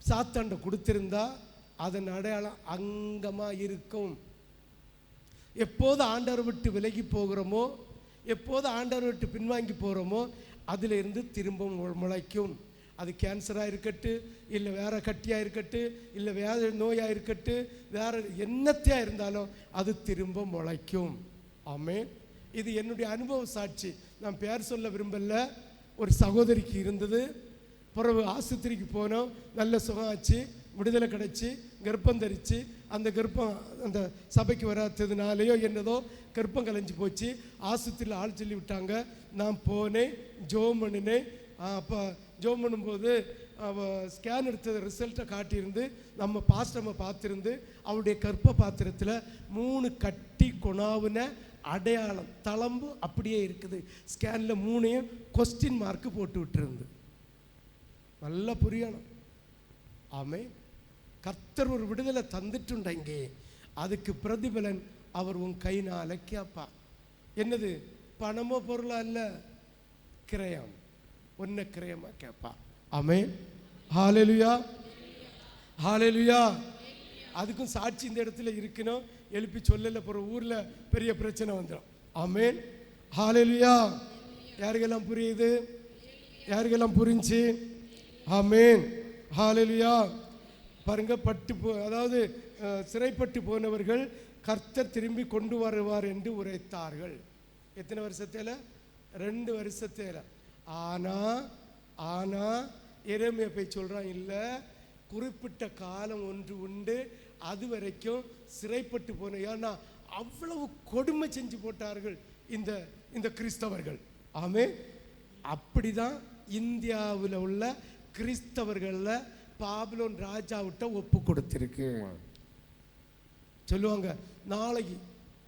சாத்தாண்ட கொடுத்திருந்தா அதன் அடையாளம் அங்கமாக இருக்கும். எப்போது ஆண்டவர் விட்டு விலகி போகிறோமோ, எப்போது ஆண்டவர் விட்டு பின்வாங்கி போகிறோமோ, அதிலிருந்து திரும்ப முளைக்கும். அது கேன்சராக இருக்கட்டு, இல்லை வேறு கட்டியாக இருக்கட்டு, இல்லை வேறு நோயாக இருக்கட்டு, வேறு என்னத்தையாக இருந்தாலும் அது திரும்ப முளைக்கும். ஆமென். இது என்னுடைய அனுபவ சாட்சி. நான் பேர் சொல்ல விரும்பல. ஒரு சகோதரிக்கு இருந்தது. பிறகு ஆஸ்பத்திரிக்கு போனோம், நல்ல சுகம் ஆச்சு, விடுதலை கிடச்சி, கர்ப்பம் தரிச்சு, அந்த கர்ப்பம் அந்த சபைக்கு வராததுனாலேயோ என்னதோ கர்ப்பம் கலைஞ்சி போச்சு. ஆஸ்பத்திரியில் ஆள் சொல்லி விட்டாங்க. நான் போனேன், ஜோம் பண்ணினேன். அப்போ ஜோம் பண்ணும்போது ஸ்கேன் எடுத்தது ரிசல்ட்டை காட்டியிருந்து நம்ம பாஸ்டம்மை பார்த்துருந்து அவருடைய கர்ப்ப பாத்திரத்தில் 3 கட்டி கொணாவுன அடையாளம் தளம்பு அப்படியே இருக்குது. ஸ்கேனில் 3ஐயும் கொஸ்டின் மார்க்கு போட்டு விட்டுருந்து. நல்லா புரியணும். ஆமே. கர்த்தர் ஒரு விடுதலை தந்துட்டுண்டங்க, அதுக்கு பிரதிபலன் அவர் உன் கைனால கேட்பா. என்னது? பணமோ பொருளா அல்ல, கிரயம். ஒன்ன கிரயமா கேட்பா. ஆமே. ஹல்லேலூயா, ஹல்லேலூயா. அதுக்கும் சாட்சி இந்த இடத்துல இருக்கணும். எழுப்பி சொல்லல போற ஊர்ல பெரிய பிரச்சனை வந்துடும். ஆமென். ஹல்லேலூயா. யாருக்கெல்லாம் புரியுது? யாருக்கெல்லாம் புரிஞ்சு? ஆமென். ஹல்லேலூயா. பாருங்க, அதாவது சிறைப்பட்டு போனவர்கள் கர்த்தர் திரும்பி கொண்டு வருவார் என்று உரைத்தார்கள். எத்தனை வருஷத்தில்? 2 வருஷத்தில். ஆனா எரேமியா போய் சொல்றான், இல்லை, குறிப்பிட்ட காலம் ஒன்று உண்டு, அது வரைக்கும் சிறைப்பட்டு போன. ஏன்னா அவ்வளவு கொடுமை செஞ்சு போட்டார்கள் இந்த கிறிஸ்தவர்கள். ஆமே. அப்படிதான் இந்தியாவில் உள்ள கிறிஸ்தவர்கள பாபிலோன் ராஜாவிட்ட ஒப்பு கொடுத்திருக்கு. சொல்லுவாங்க, நாளைக்கு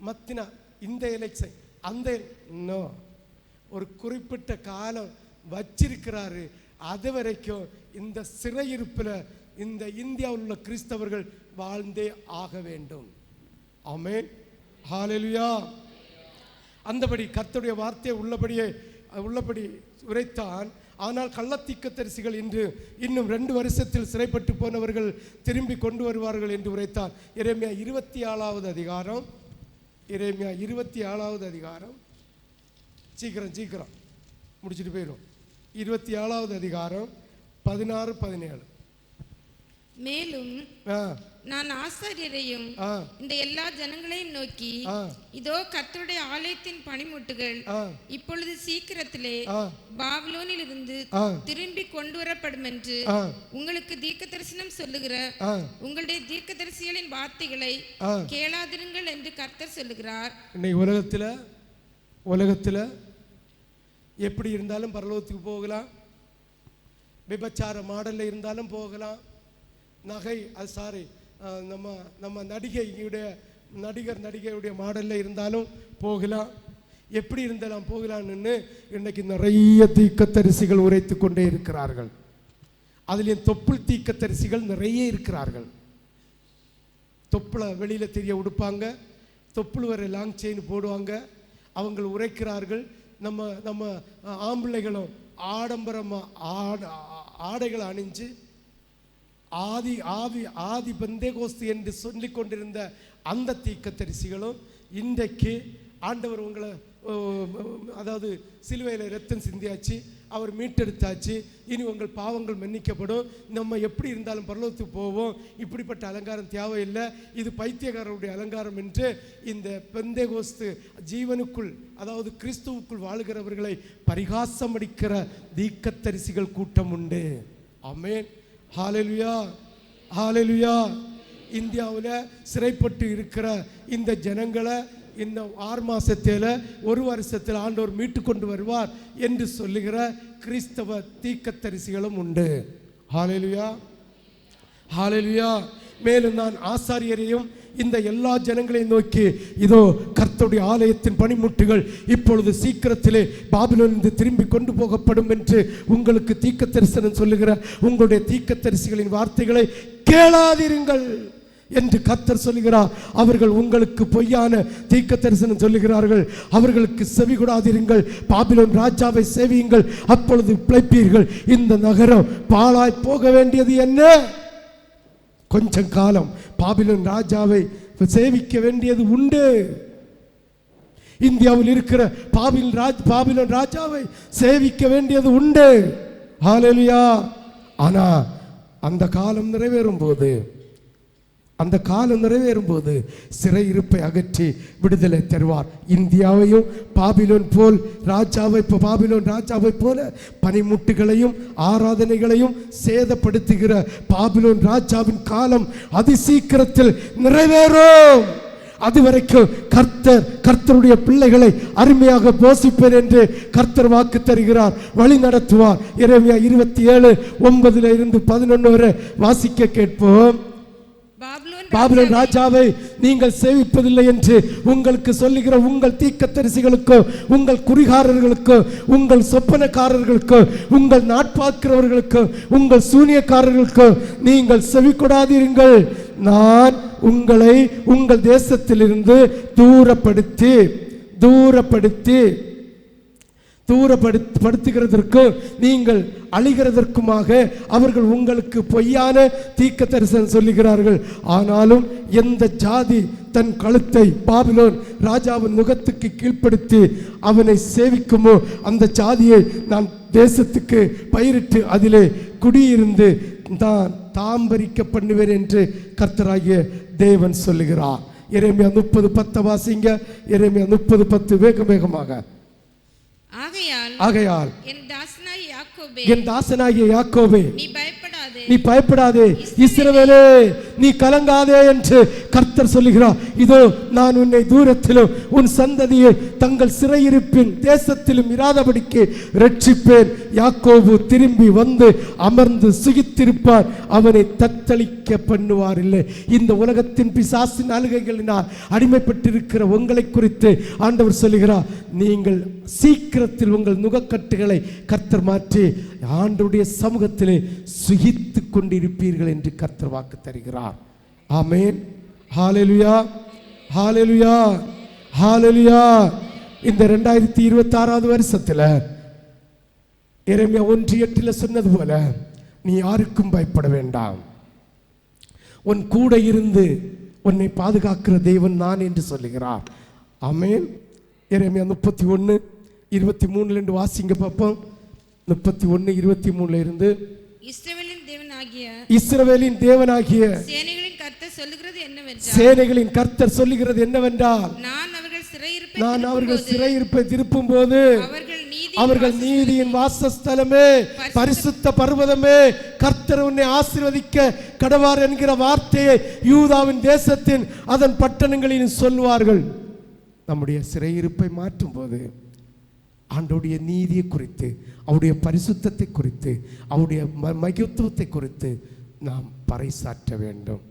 மத்தினா இந்த எலெக்ஷன் அந்த ஒரு குறிப்பிட்ட காலம் வச்சிருக்கிறாரு. அது வரைக்கும் இந்த சிறையிருப்பில் இந்த இந்தியாவில் உள்ள கிறிஸ்தவர்கள் வாழ்ந்தே ஆக வேண்டும். ஆமென், ஹல்லேலூயா. அந்தபடி கர்த்தருடைய வார்த்தையை உள்ளபடி உரைத்தான். ஆனால் கள்ளத்தீர்க்கதரிசிகள் இன்று இன்னும் 2 வருஷத்தில் சிறைப்பட்டு போனவர்கள் திரும்பி கொண்டு வருவார்கள் என்று உரைத்தான். எரேமியா 24வது அதிகாரம், எரேமியா 24வது அதிகாரம், சீக்கிரம் முடிச்சுட்டு போயிடும். 24வது அதிகாரம் 16-17. மேலும் நான் ஆசாரியரையும் இந்த எல்லா ஜனங்களையும் நோக்கி, இதோ கர்த்தருடைய ஆலயத்தின் பணிமுட்டுகள் இப்பொழுது சீக்கிரத்திலே பாபிலோனில் இருந்து திரும்பி கொண்டு வரப்படும் என்று உங்களுக்கு தீர்க்க தரிசனம் சொல்லுகிற உங்களுடைய தீர்க்கதரிசிகளின் வார்த்தைகளை கேளாதிருங்கள் என்று கர்த்தர் சொல்லுகிறார். இன்னைக்கு உலகத்துல எப்படி இருந்தாலும் பரலோகத்துக்கு போகலாம், விபச்சார மாடல்ல இருந்தாலும் போகலாம், நகை நம்ம நடிகையுடைய மாடல்ல இருந்தாலும் போகலாம், எப்படி இருந்தாலும் போகலான்னு இன்னைக்கு நிறைய தீர்க்கதரிசிகள் உரைத்து கொண்டே இருக்கிறார்கள். அதுலேயும் தொப்புள் தீர்க்கதரிசிகள் நிறைய இருக்கிறார்கள். தொப்புளை வெளியில தெரிய உடுப்பாங்க, தொப்புள் வரை லாங் செயின் போடுவாங்க, அவங்க உரைக்கிறார்கள். நம்ம ஆம்பளைகளும் ஆடம்பரமா ஆடைகளை அணிஞ்சு ஆதி பெந்தேகோஸ்து என்று சொல்லிக் கொண்டிருந்த அந்த தீர்க்கதரிசிகளும் இன்றைக்கு ஆண்டவர் உங்களை அதாவது சிலுவையில் ரத்தம் சிந்தியாச்சு, அவர் மீட்டெடுத்தாச்சு, இனி உங்கள் பாவங்கள் மன்னிக்கப்படும், நம்ம எப்படி இருந்தாலும் பரலோகத்துக்கு போவோம், இப்படிப்பட்ட அலங்காரம் தேவையில்லை, இது பைத்தியக்காரருடைய அலங்காரம் என்று இந்த பெந்தேகோஸ்து ஜீவனுக்குள் அதாவது கிறிஸ்துவுக்குள் வாழுகிறவர்களை பரிகாசம் அடிக்கிற தீர்க்கதரிசிகள் கூட்டம் உண்டு. ஆமென், ஹல்லேலூயா, ஹல்லேலூயா. இந்தியாவில் சிறைப்பட்டு இருக்கிற இந்த ஜனங்களை இன்னும் 6 மாசத்தில் 1 வருஷத்தில் ஆண்டவர் மீட்டு கொண்டு வருவார் என்று சொல்லுகிற கிறிஸ்தவ தீர்க்கதரிசிகளும் உண்டு. ஹல்லேலூயா, ஹல்லேலூயா. மேலும் நான் ஆசாரியரையும் இந்த எல்லா ஜனங்களையும் நோக்கி, இதோ கர்த்தருடைய ஆலயத்தின் பணிமுட்டுகள் இப்பொழுது சீக்கிரத்திலே பாபிலோனிலிருந்து திரும்பி கொண்டு போகப்படும் என்று உங்களுக்கு தீர்க்க தரிசனம் சொல்லுகிற உங்களுடைய தீர்க்கதரிசிகளின் வார்த்தைகளை கேளாதிருங்கள் என்று கர்த்தர் சொல்லுகிறார். அவர்கள் உங்களுக்கு பொய்யான தீர்க்க தரிசனம் சொல்லுகிறார்கள். அவர்களுக்கு செவி கொடாதிருங்கள், பாபிலோன் ராஜாவை சேவியுங்கள், அப்பொழுது பிழைப்பீர்கள். இந்த நகரம் பாழாய் போக வேண்டியது என்ன? கொஞ்சம் காலம் பாபிலோன் ராஜாவை சேவிக்க வேண்டியது உண்டு. இந்தியாவில் இருக்கிற பாபிலோன் ராஜாவை சேவிக்க வேண்டியது உண்டு. ஹல்லேலூயா. ஆனா அந்த காலம் நிறைவேறும் போது சிறையிருப்பை அகற்றி விடுதலை தருவார். இந்தியாவையும் பாபிலோன் ராஜாவை போல பனிமுட்டுகளையும் ஆராதனைகளையும் சேதப்படுத்துகிற பாபிலோன் ராஜாவின் காலம் அதிசீக்கிரத்தில் நிறைவேறும். அதுவரைக்கும் கர்த்தருடைய பிள்ளைகளை அருமையாக போஷிப்பேன் என்று கர்த்தர் வாக்கு தருகிறார், வழி நடத்துவார். எரேமியா 27:9-11 வரை வாசிக்க கேட்போம். பாபிலோன் ராஜாவை நீங்கள் சேவிப்பதில்லை என்று உங்களுக்கு சொல்லுகிற உங்கள் தீர்க்கதரிசிகளுக்கோ, உங்கள் குறிகாரர்களுக்கோ, உங்கள் சொப்பனக்காரர்களுக்கோ, உங்கள் நாட்பார்க்கிறவர்களுக்கோ, உங்கள் சூனியக்காரர்களுக்கோ நீங்கள் செவி கொடாதிருங்கள். நான் உங்களை உங்கள் தேசத்திலிருந்து தூரப்படுத்துகிறதற்கும் நீங்கள் அழிகிறதற்குமாக அவர்கள் உங்களுக்கு பொய்யான தீர்க்க தரிசனம் சொல்லுகிறார்கள். ஆனாலும் எந்த ஜாதி தன் கழுத்தை பாபிலோன் ராஜாவின் முகத்துக்கு கீழ்ப்படுத்தி அவனை சேவிக்குமோ அந்த ஜாதியை நான் தேசத்துக்கு பயிரிட்டு அதிலே குடியிருந்து தான் தாம்பரிக்க பண்ணுவேன் என்று கர்த்தராகிய தேவன் சொல்லுகிறார். எரேமியா 30:10 வாசிங்க. எரேமியா 30:10 வேகமாக. ஆகையால் என் தாசனாகிய யாக்கோபே நீ பயப்படாதே, இஸ்ரவேலே நீ கலங்காதே என்று கர்த்தர் சொல்லுகிறார். இதோ நான் உன்னை தூரத்திலும் உன் சந்ததியை தங்கள் சிறையிருப்பின் தேசத்திலும் இராதபடிக்கு ரட்சிப்பேன். யாக்கோபு திரும்பி வந்து அமர்ந்து சுகித்திருப்பார், அவனை தத்தளிக்க பண்ணுவார் இல்லை. இந்த உலகத்தின் பிசாசின் அழுகைகளினால் அடிமைப்பட்டிருக்கிற உங்களை குறித்து ஆண்டவர் சொல்லுகிறார், நீங்கள் சீக்கிரத்தில் உங்கள் நுகக்கட்டுகளை கர்த்தர் மாற்றி ஆண்டவருடைய சமூகத்திலே சுகித்து கொண்டிருப்பீர்கள் என்று கர்த்தர் வாக்கு தருகிறார். ஆமென். ஹல்லேலூயா, ஹல்லேலூயா, ஹல்லேலூயா. இந்த 2026 வருஷத்தில் எரேமியா 1:8 சொன்னது போல நீ யாருக்கும் பயப்பட வேண்டாம், உன் கூட இருந்து உன்னை பாதுகாக்கிற தேவன் நான் என்று சொல்லுகிறார். ஆமென். எரேமியா 31:23 வாசிங்க பார்ப்போம். 31:23 இருந்து இஸ்ரவேலின் தேவனாகிய சேனைகளின் கர்த்தர் சொல்லுகிறது என்னவென்றால், நான் அவர்கள் சிறையிருப்பை திருப்பும் போது அவர்கள் நீதியின் வாசஸ்தலமே, பரிசுத்த பர்வதமே, கர்த்தர் உன்னை ஆசீர்வதிக்க கடவார் என்கிற வார்த்தையை யூதாவின் தேசத்தின் அதன் பட்டணங்களில் சொல்வார்கள். நம்முடைய சிறையிருப்பை மாற்றும் போது ஆண்டவருடைய நீதியை குறித்து, அவருடைய பரிசுத்தத்தை குறித்து, அவருடைய மகித்துவத்தை குறித்து நாம் பறைசாற்ற வேண்டும்.